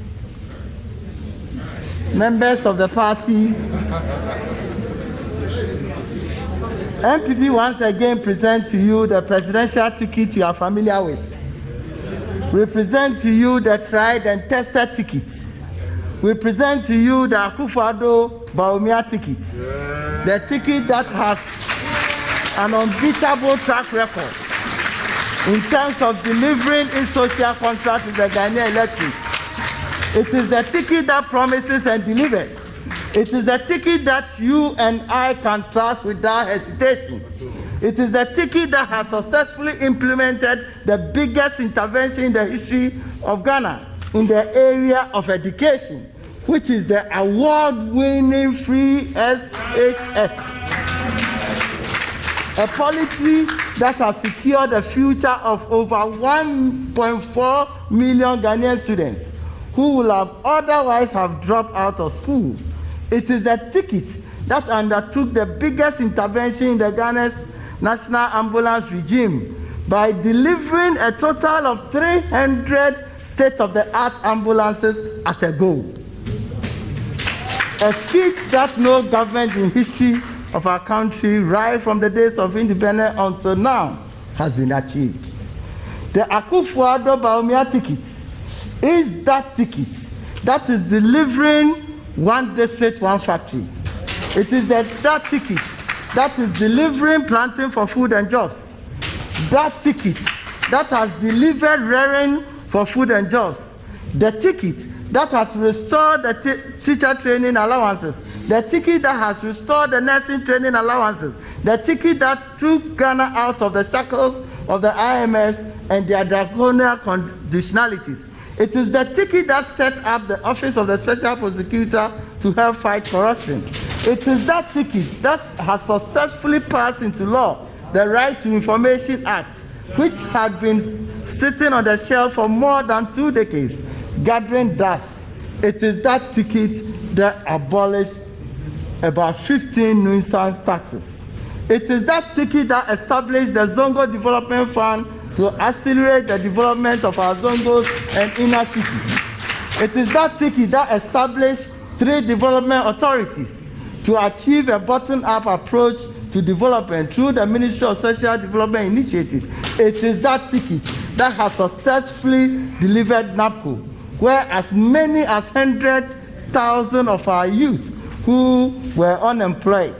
members of the party, NPP once again present to you the presidential ticket you are familiar with. We present to you the tried and tested tickets. We present to you the Akufo-Addo Bawumia ticket, the ticket that has an unbeatable track record in terms of delivering in social contract with the Ghanaian electorate. It is the ticket that promises and delivers. It is the ticket that you and I can trust without hesitation. It is the ticket that has successfully implemented the biggest intervention in the history of Ghana in the area of education, which is the award-winning free SHS. A policy that has secured the future of over 1.4 million Ghanaian students who will have otherwise have dropped out of school. It is a ticket that undertook the biggest intervention in the Ghana's national ambulance regime by delivering a total of 300 state-of-the-art ambulances at a go. A feat that no government in history of our country, right from the days of independence until now, has been achieved. The Akufo-Addo Bawumia ticket is that ticket that is delivering one district, one factory. It is that ticket that is delivering planting for food and jobs. That ticket that has delivered rearing for food and jobs. The ticket that has restored the teacher training allowances. The ticket that has restored the nursing training allowances. The ticket that took Ghana out of the shackles of the IMS and their draconian conditionalities. It is the ticket that set up the Office of the Special Prosecutor to help fight corruption. It is that ticket that has successfully passed into law the Right to Information Act, which had been sitting on the shelf for more than 2 decades, gathering dust. It is that ticket that abolished about 15 nuisance taxes. It is that ticket that established the Zongo Development Fund to accelerate the development of our zongos and inner cities. It is that ticket that established 3 development authorities to achieve a bottom-up approach to development through the Ministry of Social Development Initiative. It is that ticket that has successfully delivered NAPCO, where as many as 100,000 of our youth who were unemployed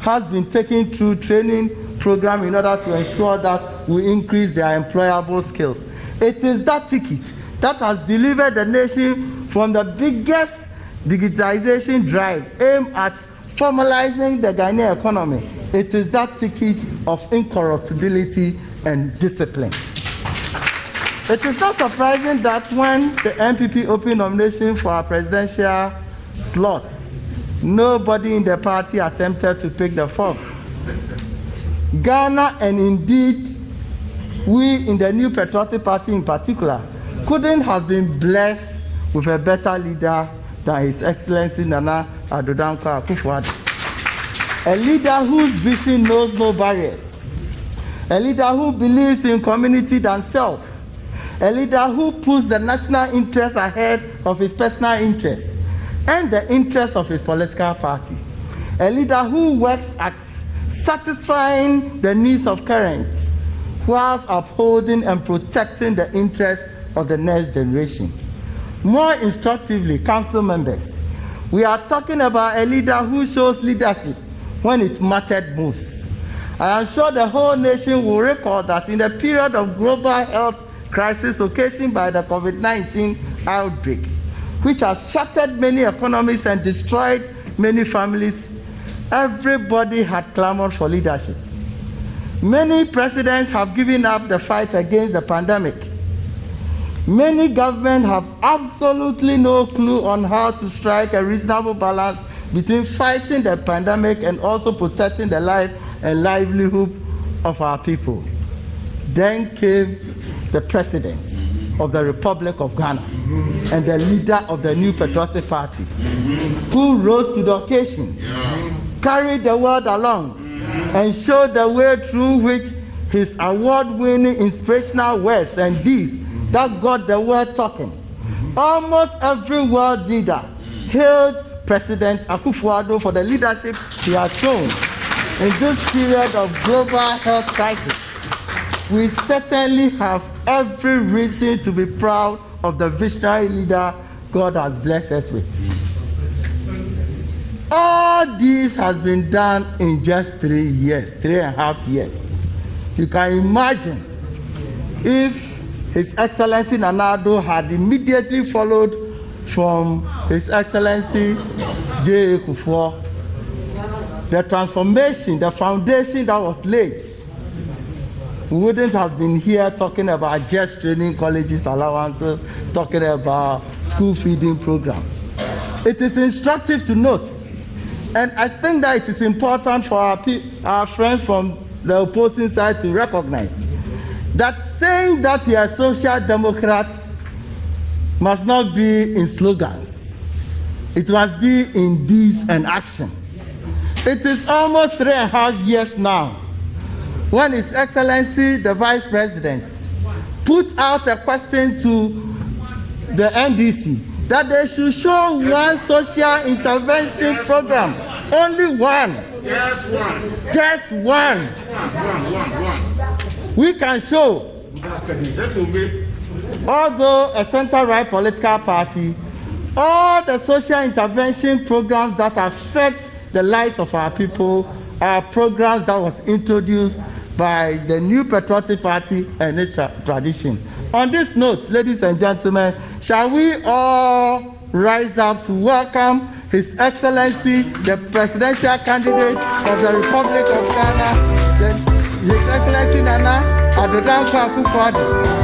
has been taken through training program in order to ensure that we increase their employable skills. It is that ticket that has delivered the nation from the biggest digitization drive aimed at formalizing the Ghanaian economy. It is that ticket of incorruptibility and discipline. It is not surprising that when the NPP opened nomination for our presidential slots, nobody in the party attempted to pick the fox. Ghana, and indeed we in the New Patriotic Party in particular, couldn't have been blessed with a better leader than His Excellency Nana Addo Danquah Akufo-Addo. A leader whose vision knows no barriers. A leader who believes in community than self. A leader who puts the national interest ahead of his personal interests and the interests of his political party. A leader who works at satisfying the needs of current whilst upholding and protecting the interests of the next generation. More instructively, council members, we are talking about a leader who shows leadership when it mattered most. I am sure the whole nation will recall that in the period of global health crisis occasioned by the COVID-19 outbreak, which has shattered many economies and destroyed many families, everybody had clamored for leadership. Many presidents have given up the fight against the pandemic. Many governments have absolutely no clue on how to strike a reasonable balance between fighting the pandemic and also protecting the life and livelihood of our people. Then came the president of the Republic of Ghana and the leader of the New Patriotic Party, who rose to the occasion, carried the world along, and showed the way through which his award-winning inspirational words and deeds that got the world talking. Almost every world leader hailed President Akufo-Addo for the leadership he has shown in this period of global health crisis. We certainly have every reason to be proud of the visionary leader God has blessed us with. All this has been done in just 3 years, 3.5 years. You can imagine if His Excellency Nana Addo had immediately followed from His Excellency J. Kufuor, the transformation, the foundation that was laid, we wouldn't have been here talking about just training colleges allowances, talking about school feeding program. It is instructive to note, and I think that it is important for our friends from the opposing side to recognize that saying that we are social democrats must not be in slogans. It must be in deeds and action. It is almost 3.5 years now when His Excellency the Vice President put out a question to the NDC that they should show one social intervention program, only one. Just one. Just one. One. We can show, although a center-right political party, all the social intervention programs that affect the lives of our people are programs that was introduced by the New Patriotic Party and its tradition. On this note, ladies and gentlemen, shall we all rise up to welcome His Excellency, the presidential candidate of the Republic of Ghana, His Excellency Nana Addo Danquah Akufo-Addo.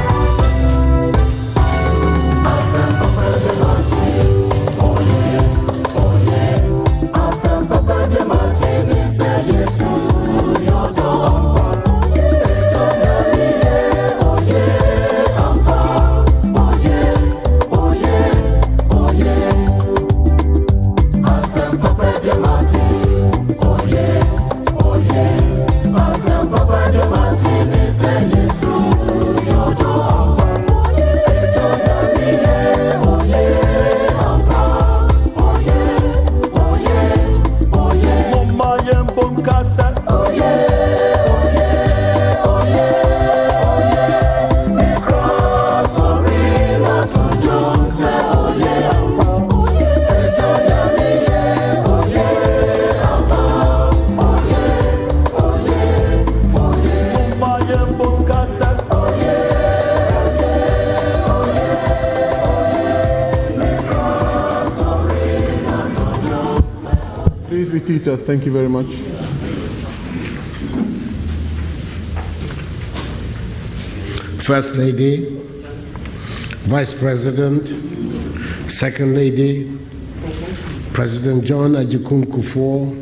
Please be seated. Thank you very much. First Lady, Vice President, Second Lady, President John Ajikun Kufuor,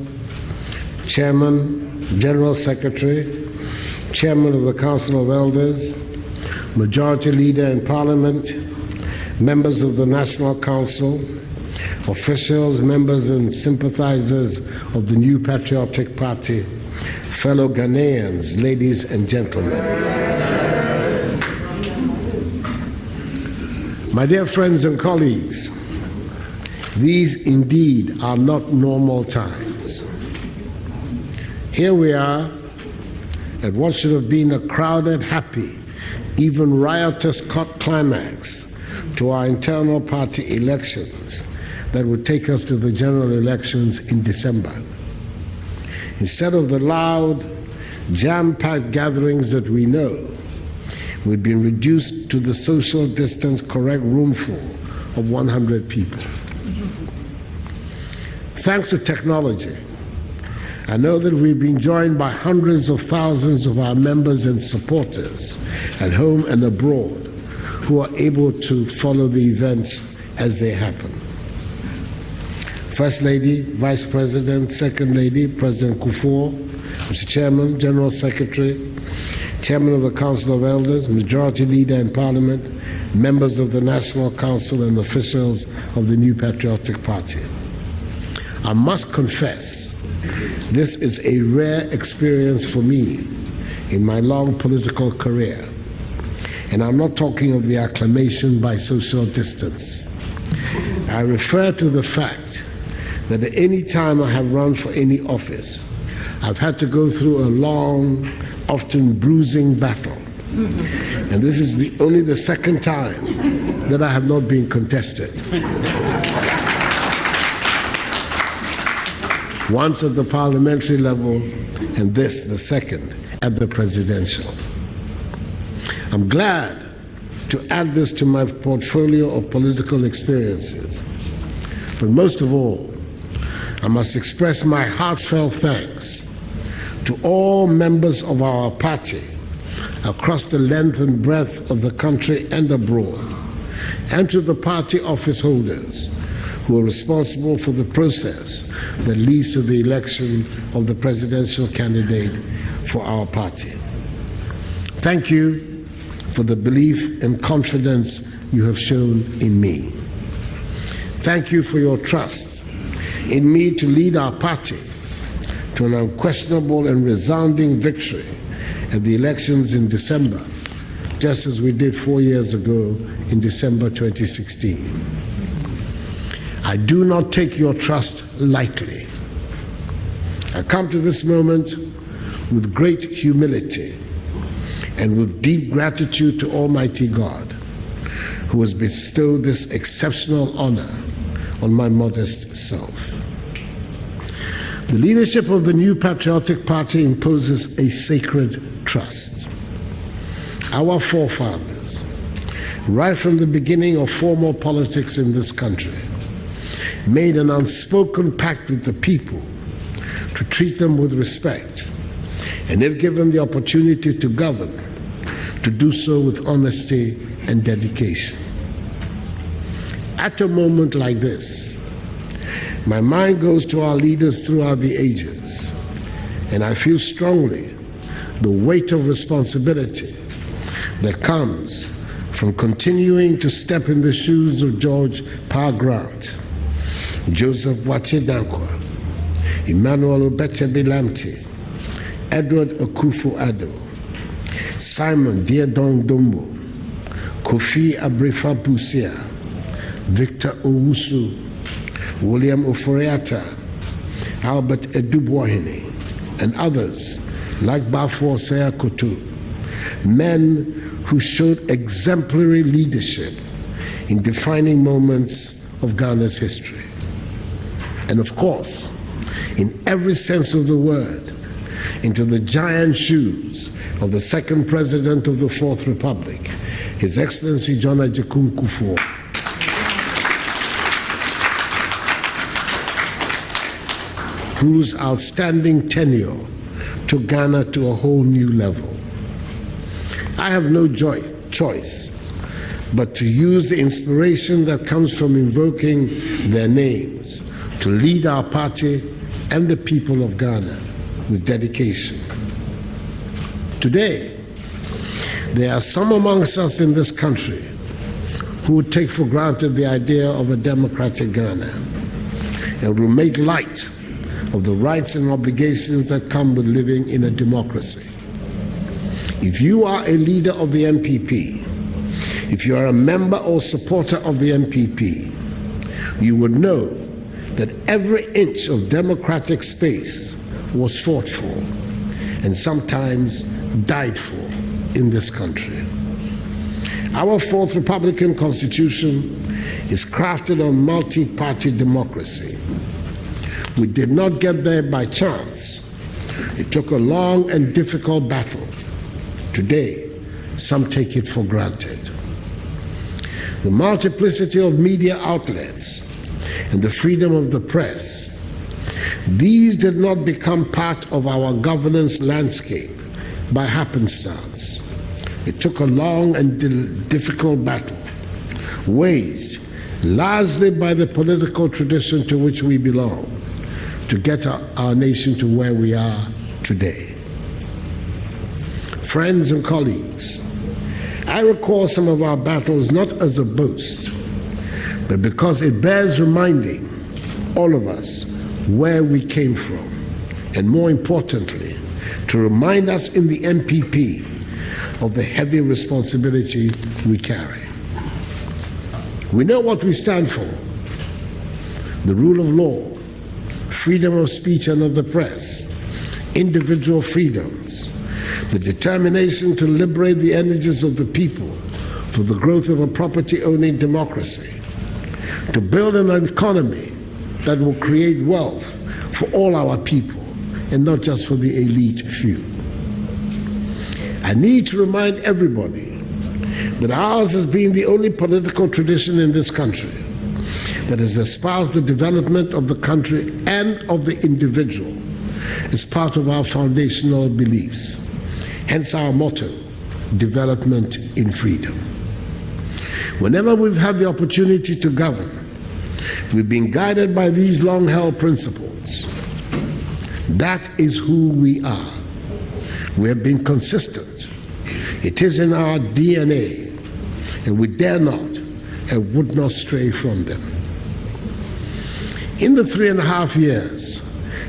Chairman, General Secretary, Chairman of the Council of Elders, Majority Leader in Parliament, members of the National Council, officials, members and sympathizers of the New Patriotic Party, fellow Ghanaians, ladies and gentlemen. My dear friends and colleagues, these indeed are not normal times. Here we are at what should have been a crowded, happy, even riotous climax to our internal party elections that would take us to the general elections in December. Instead of the loud, jam-packed gatherings that we know, we've been reduced to the social distance correct roomful of 100 people. Thanks to technology, I know that we've been joined by hundreds of thousands of our members and supporters at home and abroad who are able to follow the events as they happen. First Lady, Vice President, Second Lady, President Kufuor, Mr. Chairman, General Secretary, Chairman of the Council of Elders, Majority Leader in Parliament, members of the National Council and officials of the New Patriotic Party. I must confess, this is a rare experience for me in my long political career. And I'm not talking of the acclamation by social distance. I refer to the fact that at any time I have run for any office, I've had to go through a long, often bruising battle. And this is only the second time that I have not been contested. Once at the parliamentary level, and this, the second, at the presidential. I'm glad to add this to my portfolio of political experiences. But most of all, I must express my heartfelt thanks to all members of our party across the length and breadth of the country and abroad, and to the party office holders who are responsible for the process that leads to the election of the presidential candidate for our party. Thank you for the belief and confidence you have shown in me. Thank you for your trust in me to lead our party to an unquestionable and resounding victory at the elections in December, just as we did 4 years ago in December 2016. I do not take your trust lightly. I come to this moment with great humility and with deep gratitude to Almighty God, who has bestowed this exceptional honor on my modest self. The leadership of the New Patriotic Party imposes a sacred trust. Our forefathers, right from the beginning of formal politics in this country, made an unspoken pact with the people to treat them with respect, and if given the opportunity to govern, to do so with honesty and dedication. At a moment like this, my mind goes to our leaders throughout the ages, and I feel strongly the weight of responsibility that comes from continuing to step in the shoes of George Parr Grant, Joseph Boachier Danquah, Emmanuel Obetsebi Lamte, Edward Akufo-Addo, Simon Diedong Dombo, Kofi Abrefa Busia, Victor Owusu, William Oforiatta, Albert Edubwahine, and others like Bafo Seyakoto, men who showed exemplary leadership in defining moments of Ghana's history. And of course, in every sense of the word, into the giant shoes of the second president of the Fourth Republic, His Excellency John Agyekum Kufuor, whose outstanding tenure took Ghana to a whole new level. I have no choice but to use the inspiration that comes from invoking their names to lead our party and the people of Ghana with dedication. Today, there are some amongst us in this country who would take for granted the idea of a democratic Ghana and will make light of the rights and obligations that come with living in a democracy. If you are a leader of the NPP, if you are a member or supporter of the NPP, you would know that every inch of democratic space was fought for and sometimes died for in this country. Our Fourth Republican Constitution is crafted on multi-party democracy. We did not get there by chance. It took a long and difficult battle. Today, some take it for granted. The multiplicity of media outlets and the freedom of the press, these did not become part of our governance landscape by happenstance, It took a long and difficult battle, waged largely by the political tradition to which we belong, to get our nation to where we are today. Friends and colleagues, I recall some of our battles not as a boast, but because it bears reminding all of us where we came from, and more importantly, to remind us in the NPP of the heavy responsibility we carry. We know what we stand for: the rule of law, freedom of speech and of the press, individual freedoms, the determination to liberate the energies of the people for the growth of a property-owning democracy, to build an economy that will create wealth for all our people and not just for the elite few. I need to remind everybody that ours has been the only political tradition in this country that has espoused the development of the country and of the individual as part of our foundational beliefs. Hence our motto, development in freedom. Whenever we've had the opportunity to govern, we've been guided by these long-held principles. That is who we are. We have been consistent. It is in our DNA, and we dare not and would not stray from them. In the 3.5 years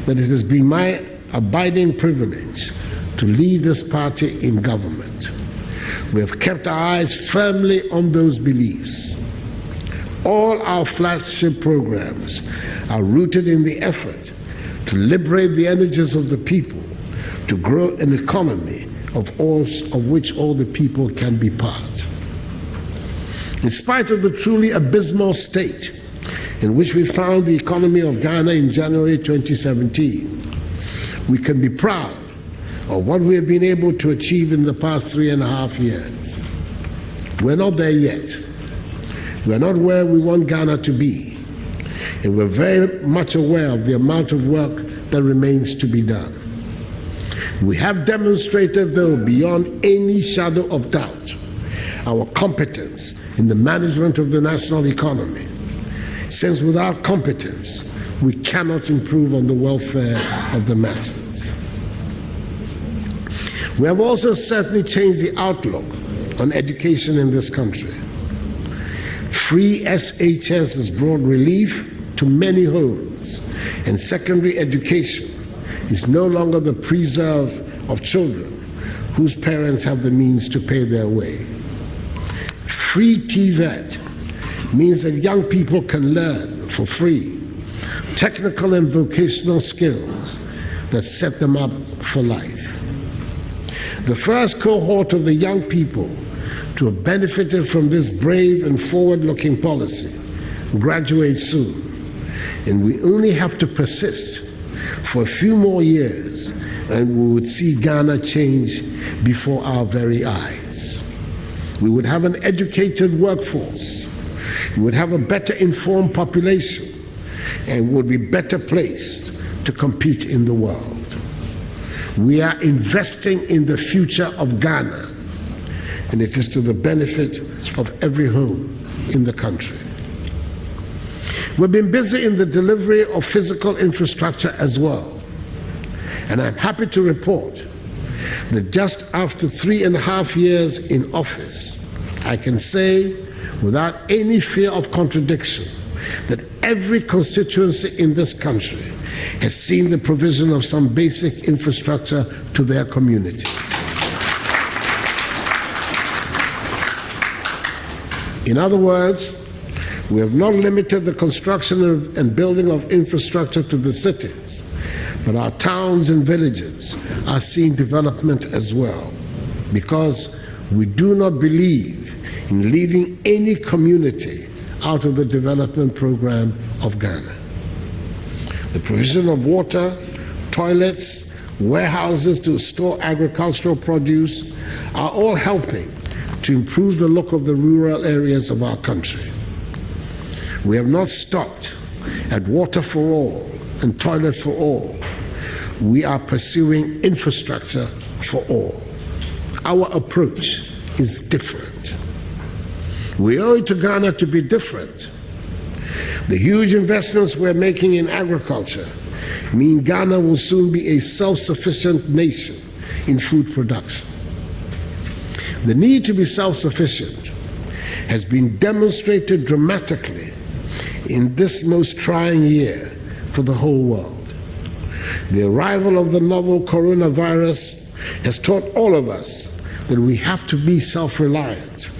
that it has been my abiding privilege to lead this party in government, we have kept our eyes firmly on those beliefs. All our flagship programs are rooted in the effort to liberate the energies of the people, to grow an economy of which all the people can be part. In spite of the truly abysmal state in which we found the economy of Ghana in January 2017, we can be proud of what we have been able to achieve in the past 3.5 years. We're not there yet. We're not where we want Ghana to be, and we're very much aware of the amount of work that remains to be done. We have demonstrated, though, beyond any shadow of doubt, our competence in the management of the national economy, since without competence, we cannot improve on the welfare of the masses. We have also certainly changed the outlook on education in this country. Free SHS has brought relief to many homes, and secondary education is no longer the preserve of children whose parents have the means to pay their way. Free TVET means that young people can learn for free technical and vocational skills that set them up for life. The first cohort of the young people to have benefited from this brave and forward-looking policy graduates soon, and we only have to persist for a few more years and we would see Ghana change before our very eyes. We would have an educated workforce, we would have a better informed population, and would be better placed to compete in the world. We are investing in the future of Ghana, and it is to the benefit of every home in the country. We've been busy in the delivery of physical infrastructure as well, and I'm happy to report that just after 3.5 years in office, I can say without any fear of contradiction that every constituency in this country has seen the provision of some basic infrastructure to their communities. In other words, we have not limited the construction and building of infrastructure to the cities, but our towns and villages are seeing development as well, because we do not believe in leaving any community out of the development program of Ghana. The provision of water, toilets, warehouses to store agricultural produce are all helping to improve the look of the rural areas of our country. We have not stopped at water for all and toilet for all. We are pursuing infrastructure for all. Our approach is different. We owe it to Ghana to be different. The huge investments we're making in agriculture mean Ghana will soon be a self-sufficient nation in food production. The need to be self-sufficient has been demonstrated dramatically in this most trying year for the whole world. The arrival of the novel coronavirus has taught all of us that we have to be self-reliant,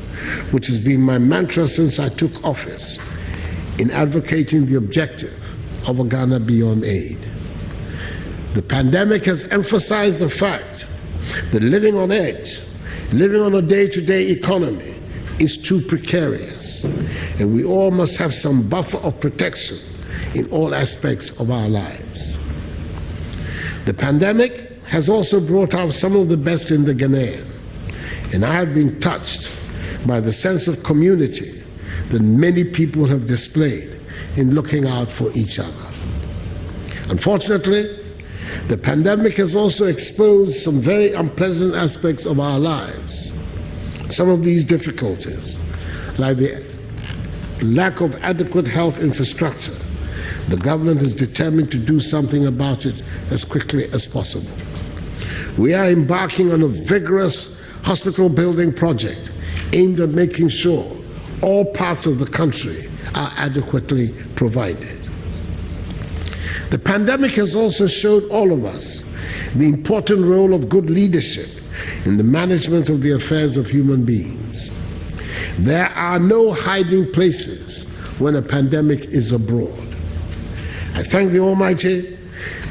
which has been my mantra since I took office in advocating the objective of a Ghana beyond aid. The pandemic has emphasized the fact that living on edge, living on a day-to-day economy is too precarious, and we all must have some buffer of protection in all aspects of our lives. The pandemic has also brought out some of the best in the Ghanaian, and I have been touched by the sense of community that many people have displayed in looking out for each other. Unfortunately, the pandemic has also exposed some very unpleasant aspects of our lives. Some of these difficulties, like the lack of adequate health infrastructure, the government is determined to do something about it as quickly as possible. We are embarking on a vigorous hospital building project aimed at making sure all parts of the country are adequately provided. The pandemic has also showed all of us the important role of good leadership in the management of the affairs of human beings. There are no hiding places when a pandemic is abroad. I thank the Almighty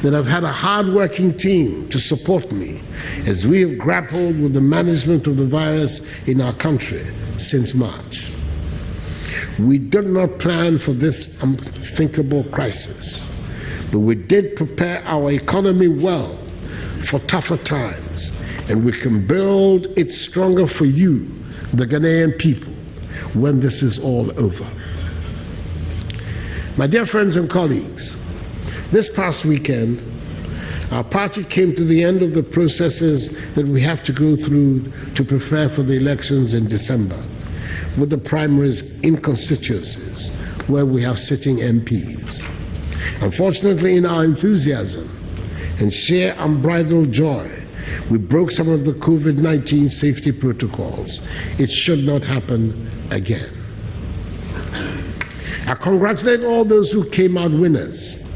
that I've had a hard-working team to support me as we have grappled with the management of the virus in our country since March. We did not plan for this unthinkable crisis, but we did prepare our economy well for tougher times, and we can build it stronger for you, the Ghanaian people, when this is all over. My dear friends and colleagues, this past weekend, our party came to the end of the processes that we have to go through to prepare for the elections in December, with the primaries in constituencies where we have sitting MPs. Unfortunately, in our enthusiasm and sheer unbridled joy, we broke some of the COVID-19 safety protocols. It should not happen again. I congratulate all those who came out winners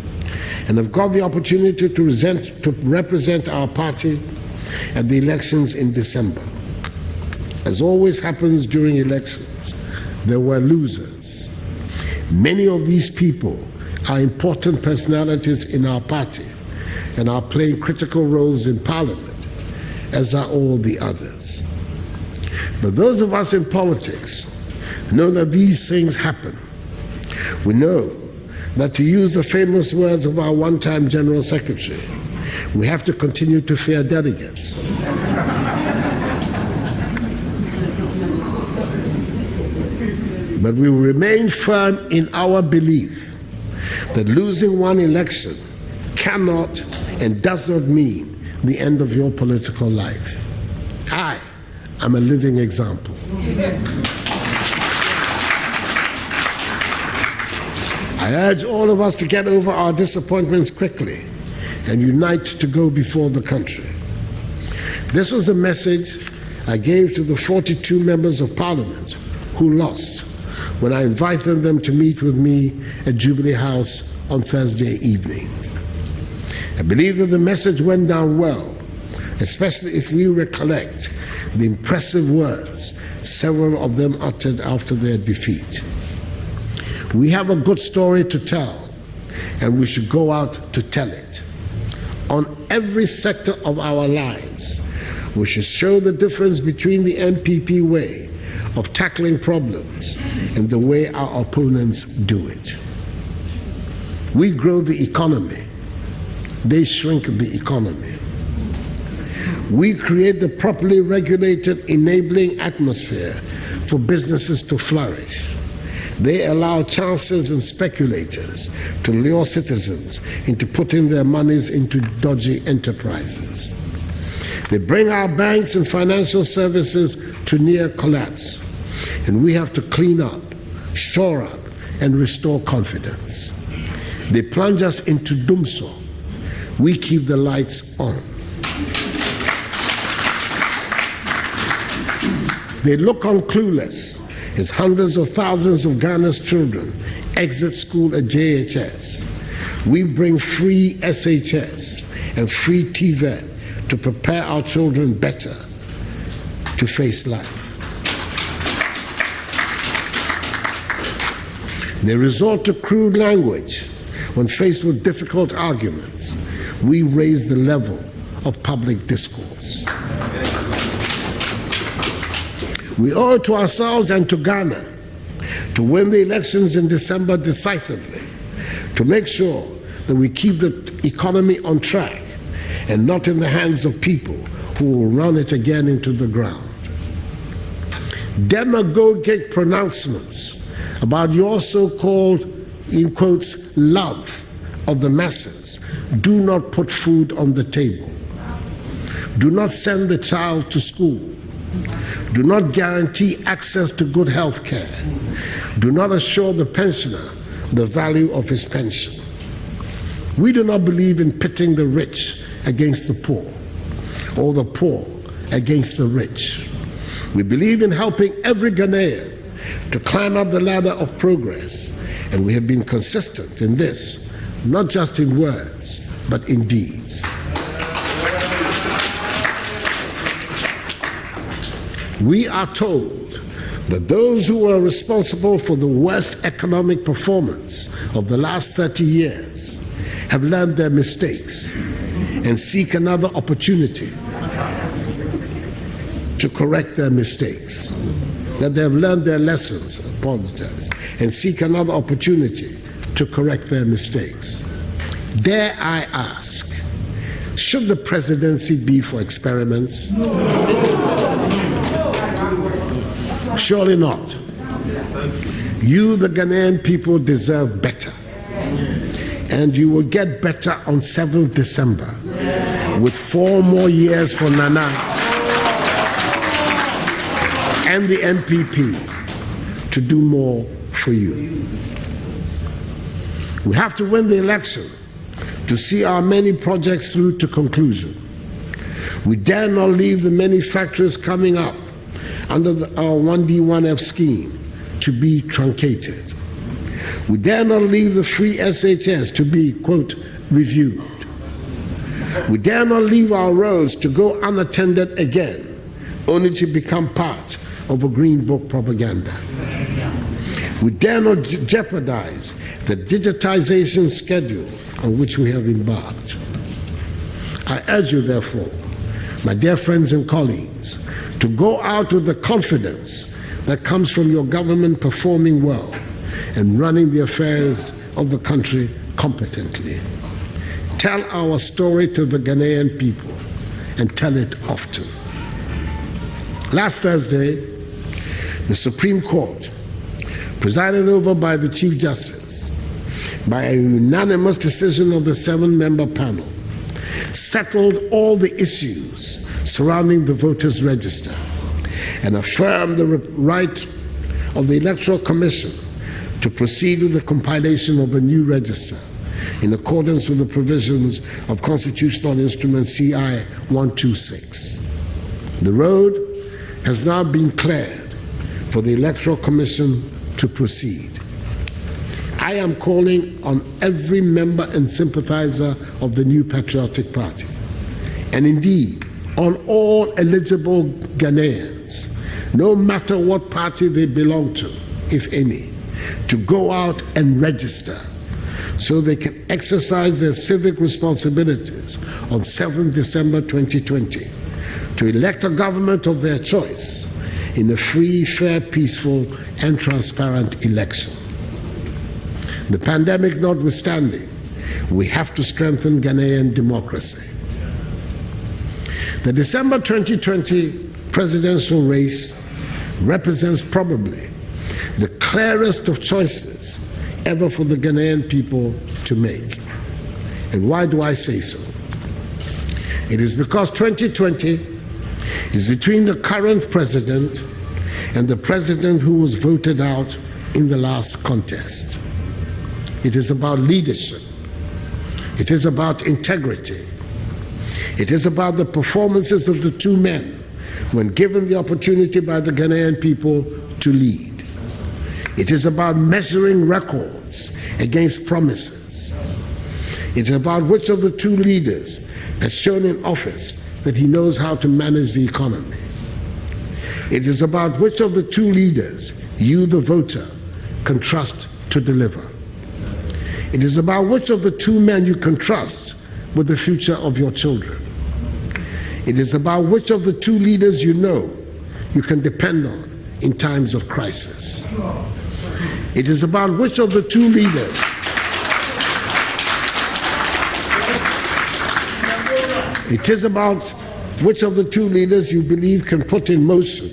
and have got the opportunity to represent our party at the elections in December. As always happens during elections, there were losers. Many of these people are important personalities in our party and are playing critical roles in Parliament, as are all the others. But those of us in politics know that these things happen. We know that, to use the famous words of our one-time General Secretary, we have to continue to fear delegates. But we will remain firm in our belief that losing one election cannot and does not mean the end of your political life. I am a living example. I urge all of us to get over our disappointments quickly and unite to go before the country. This was the message I gave to the 42 members of Parliament who lost when I invited them to meet with me at Jubilee House on Thursday evening. I believe that the message went down well, especially if we recollect the impressive words several of them uttered after their defeat. We have a good story to tell, and we should go out to tell it. On every sector of our lives, we should show the difference between the NPP way of tackling problems and the way our opponents do it. We grow the economy. They shrink the economy. We create the properly regulated, enabling atmosphere for businesses to flourish. They allow chancers and speculators to lure citizens into putting their monies into dodgy enterprises. They bring our banks and financial services to near collapse, and we have to clean up, shore up, and restore confidence. They plunge us into doomsday. We keep the lights on. They look on clueless as hundreds of thousands of Ghana's children exit school at JHS. We bring free SHS and free TVET to prepare our children better to face life. They resort to crude language when faced with difficult arguments. We raise the level of public discourse. We owe it to ourselves and to Ghana to win the elections in December decisively, to make sure that we keep the economy on track and not in the hands of people who will run it again into the ground. Demagogic pronouncements about your so-called, in quotes, love of the masses do not put food on the table. Do not send the child to school. Do not guarantee access to good health care. Do not assure the pensioner the value of his pension. We do not believe in pitting the rich against the poor or the poor against the rich. We believe in helping every Ghanaian to climb up the ladder of progress, and we have been consistent in this, not just in words, but in deeds. We are told that those who were responsible for the worst economic performance of the last 30 years have learned their mistakes and seek another opportunity to correct their mistakes. That they have learned their lessons, apologize, and seek another opportunity to correct their mistakes. Dare I ask, should the presidency be for experiments? Surely not. You, the Ghanaian people, deserve better. And you will get better on 7th December with 4 more years for Nana and the NPP to do more for you. We have to win the election to see our many projects through to conclusion. We dare not leave the many factories coming up under our 1D1F scheme to be truncated. We dare not leave the free SHS to be, quote, reviewed. We dare not leave our roads to go unattended again, only to become part of a Green Book propaganda. We dare not jeopardize the digitization schedule on which we have embarked. I urge you, therefore, my dear friends and colleagues, to go out with the confidence that comes from your government performing well and running the affairs of the country competently. Tell our story to the Ghanaian people and tell it often. Last Thursday, the Supreme Court, presided over by the Chief Justice, by a unanimous decision of the 7-member panel, settled all the issues surrounding the voters' register and affirmed the right of the Electoral Commission to proceed with the compilation of a new register in accordance with the provisions of Constitutional Instrument CI 126. The road has now been cleared for the Electoral Commission to proceed. I am calling on every member and sympathizer of the New Patriotic Party, and indeed on all eligible Ghanaians, no matter what party they belong to, if any, to go out and register so they can exercise their civic responsibilities on 7th December 2020 to elect a government of their choice in a free, fair, peaceful, and transparent election. The pandemic notwithstanding, we have to strengthen Ghanaian democracy. The December 2020 presidential race represents probably the clearest of choices ever for the Ghanaian people to make. And why do I say so? It is because 2020 is between the current president and the president who was voted out in the last contest. It is about leadership. It is about integrity. It is about the performances of the two men when given the opportunity by the Ghanaian people to lead. It is about measuring records against promises. It is about which of the two leaders has shown in office that he knows how to manage the economy. It is about which of the two leaders you, the voter, can trust to deliver. It is about which of the two men you can trust with the future of your children. It is about which of the two leaders you know you can depend on in times of crisis. It is about which of the two leaders It is about which of the two leaders you believe can put in motion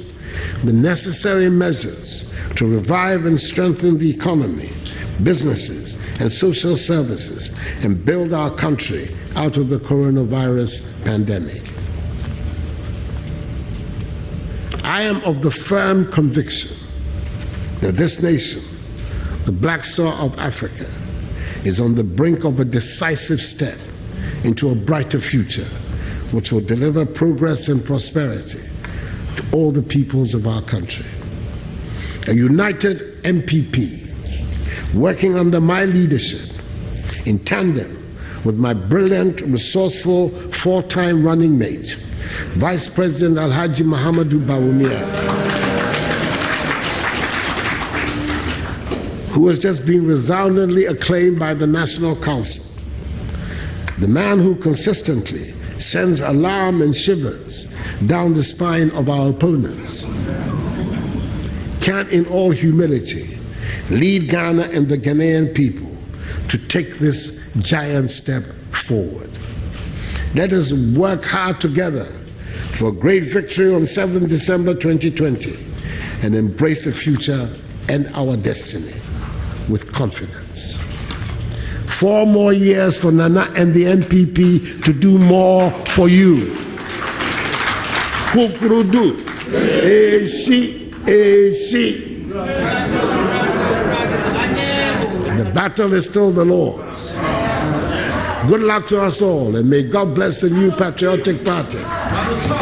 the necessary measures to revive and strengthen the economy, businesses, and social services and build our country out of the coronavirus pandemic. I am of the firm conviction that this nation, the Black Star of Africa, is on the brink of a decisive step into a brighter future, which will deliver progress and prosperity to all the peoples of our country. A united NPP, working under my leadership, in tandem with my brilliant, resourceful, four-time running mate, Vice President Alhaji Mahamudu Bawumia, who has just been resoundingly acclaimed by the National Council, the man who consistently sends alarm and shivers down the spine of our opponents, can in all humility lead Ghana and the Ghanaian people to take this giant step forward. Let us work hard together for a great victory on 7th December 2020 and embrace the future and our destiny with confidence. 4 more years for Nana and the NPP to do more for you. Kukrudu, Eshi. The battle is still the Lord's. Good luck to us all, and may God bless the new patriotic party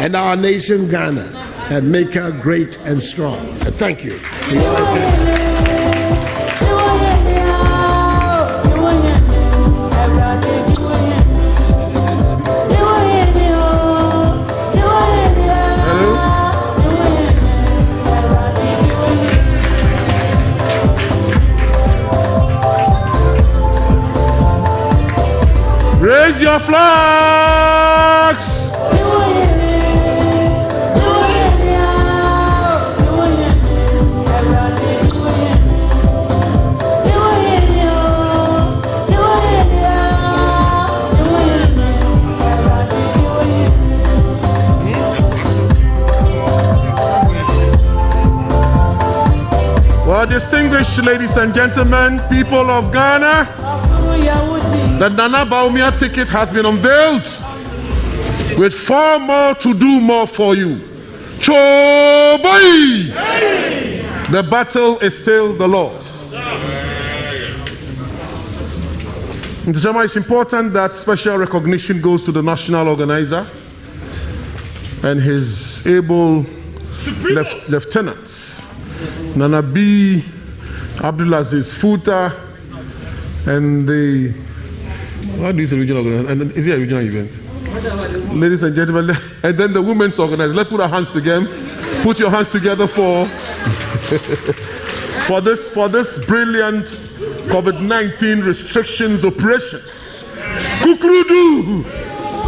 and our nation Ghana and make her great and strong. And thank you for your attention. Raise your flags! Well, distinguished ladies and gentlemen, people of Ghana, the Nana Bawumia ticket has been unveiled with 4 more to do more for you. Choboy! The battle is still the Lord's. Mr. Chairman, it's important that special recognition goes to the national organizer and his able lieutenants, Nana B. Abdulaziz Futa, and the what is the regional organization? And is it a regional event? Ladies and gentlemen, and then the women's organization. Let's put our hands together. Put your hands together for this brilliant COVID-19 restrictions operations. Kukrudu!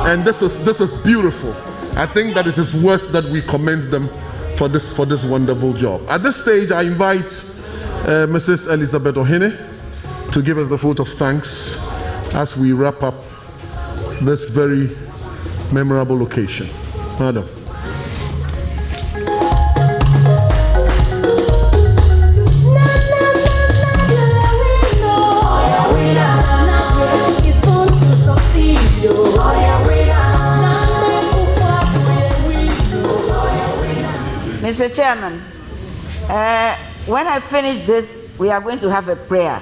And this is beautiful. I think that it is worth that we commend them for this wonderful job. At this stage, I invite Mrs. Elizabeth Ohene to give us the vote of thanks as we wrap up this very memorable occasion. Madam. It's going to succeed. Mr. Chairman, when I finish this, we are going to have a prayer.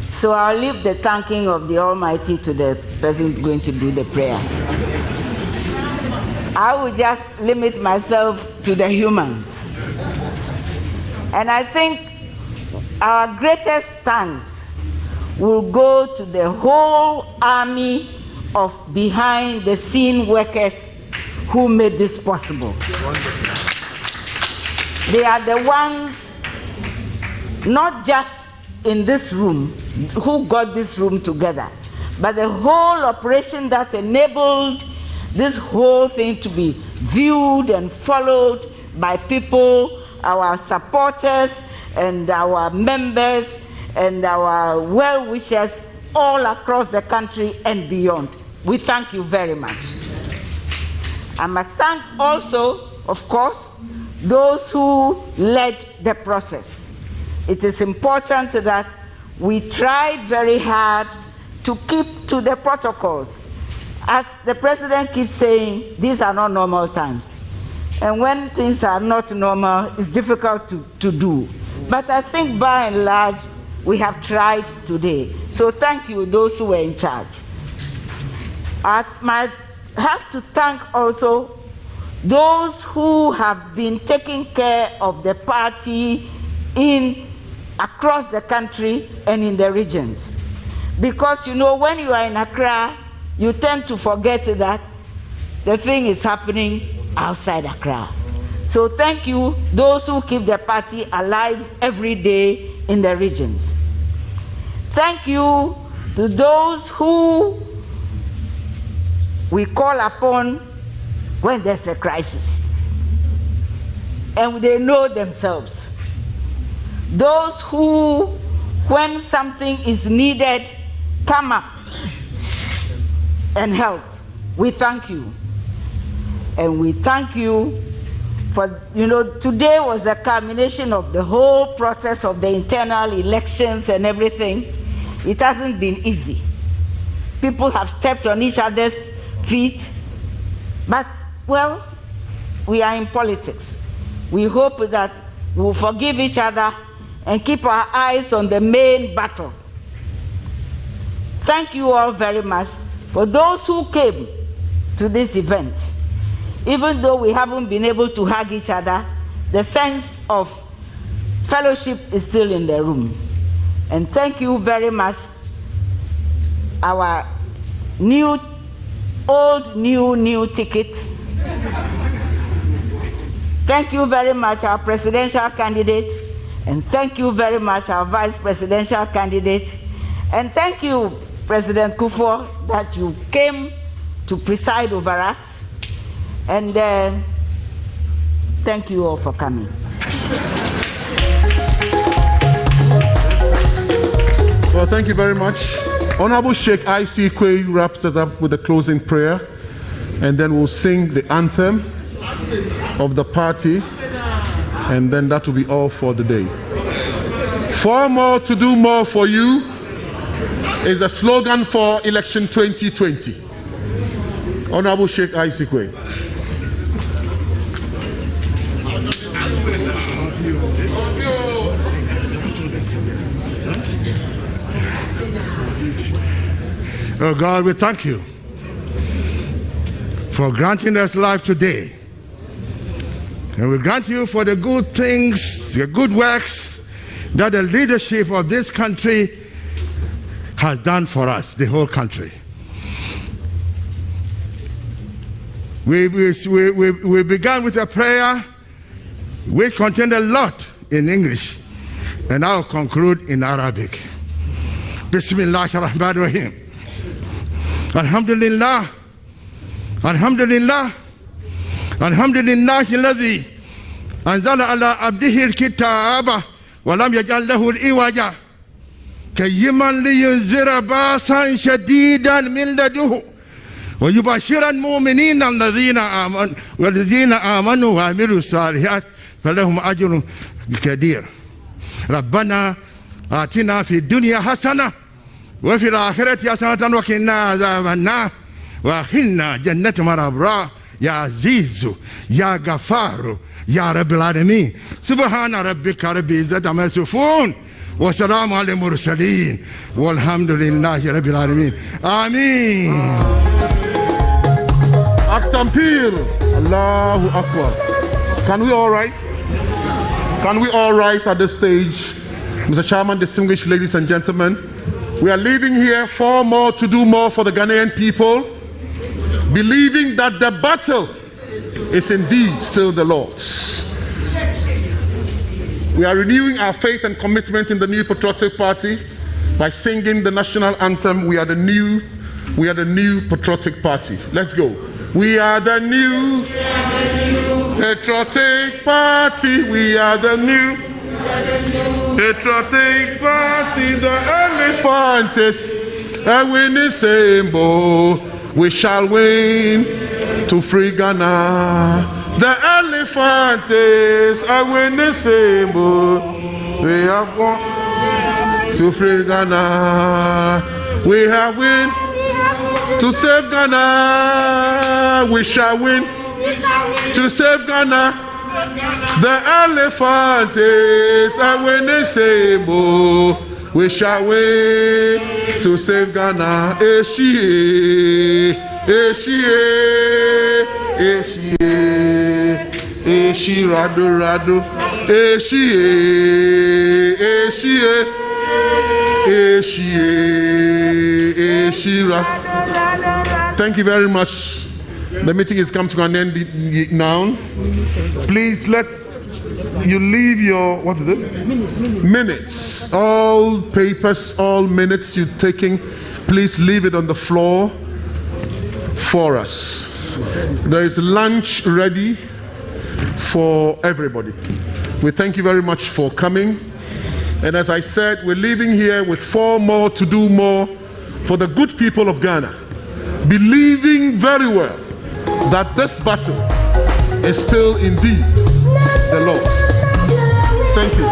So I'll leave the thanking of the Almighty to the person going to do the prayer. I will just limit myself to the humans. And I think our greatest thanks will go to the whole army of behind the scene workers who made this possible. They are the ones, not just in this room, who got this room together, but the whole operation that enabled this whole thing to be viewed and followed by people, our supporters and our members and our well-wishers all across the country and beyond. We thank you very much. I must thank also, of course, those who led the process. It is important that we tried very hard to keep to the protocols. As the president keeps saying, these are not normal times. And when things are not normal, it's difficult to do. But I think by and large, we have tried today. So thank you, those who were in charge. I might have to thank also those who have been taking care of the party across the country and in the regions. Because you know, when you are in Accra, you tend to forget that the thing is happening outside Accra. So thank you, those who keep the party alive every day in the regions. Thank you to those who we call upon when there's a crisis. And they know themselves. Those who, when something is needed, come up and help. We thank you. And we thank you for, you know, today was the culmination of the whole process of the internal elections and everything. It hasn't been easy. People have stepped on each other's feet. But, well, we are in politics. We hope that we'll forgive each other and keep our eyes on the main battle. Thank you all very much for those who came to this event. Even though we haven't been able to hug each other, the sense of fellowship is still in the room. And thank you very much, our new ticket. Thank you very much, our presidential candidate. And thank you very much, our vice presidential candidate. And thank you, President Kufo, that you came to preside over us. And thank you all for coming. Well, thank you very much. Honorable Sheikh I.C. Quay wraps us up with a closing prayer, and then we'll sing the anthem of the party, and then that will be all for the day. For more to do more for you is a slogan for election 2020. Honorable Sheikh I.C. Quay. Oh God, we thank you for granting us life today. And we grant you for the good things, the good works that the leadership of this country has done for us, the whole country. We began with a prayer which contained a lot in English, and I'll conclude in Arabic. Bismillahir Rahmanir Rahim. Alhamdulillah, Alhamdulillah, Alhamdulillah alladhi anzala ala abdihi al-kitaba wa lam yaj'al lahu al-iwaja qayyiman liyunzira ba'san shadidan min ladunhu wa yubashshira al-mu'minina alladhina amanu wa amilu salihat falahum ajrun kabir. Rabbana atina fi dunya hasana وفي الآخرة حسنة وقنا عذاب النار وأدخلنا جنة الأبرار يا عزيز يا غفار Ya Rabbil Alameen. Subhana rabbika rabbil izzati amma yasifun. Wa salamun alal mursalin. Walhamdulillahi rabbil alamin. Ameen. Aktampir. Allahu Akbar. Can we all rise? Can we all rise at this stage? Mr. Chairman, distinguished ladies and gentlemen, we are leaving here for more to do more for the Ghanaian people, believing that the battle is indeed still the Lord's. We are renewing our faith and commitment in the new patriotic party by singing the national anthem. We are the new patriotic party. Let's go. We are the new patriotic party. We are the new patriotic party. The elephant is a winning symbol. We shall win to free Ghana. The elephant is a winning symbol. We have won to free Ghana. We have win to save Ghana. We shall win to save Ghana. The elephant is a winning symbol. We shall win to save Ghana. Eshi, Eshi, Eshi, Eshi, Rado, Rado, Eshi, Eshi, Eshi, Eshi, Rado. Thank you very much. The meeting has come to an end now. Please you leave your, what is it? Minutes. All papers, all minutes you're taking, please leave it on the floor for us. There is lunch ready for everybody. We thank you very much for coming. And as I said, we're leaving here with 4 more to do more for the good people of Ghana, believing very well that this battle is still indeed the Lord's. Thank you.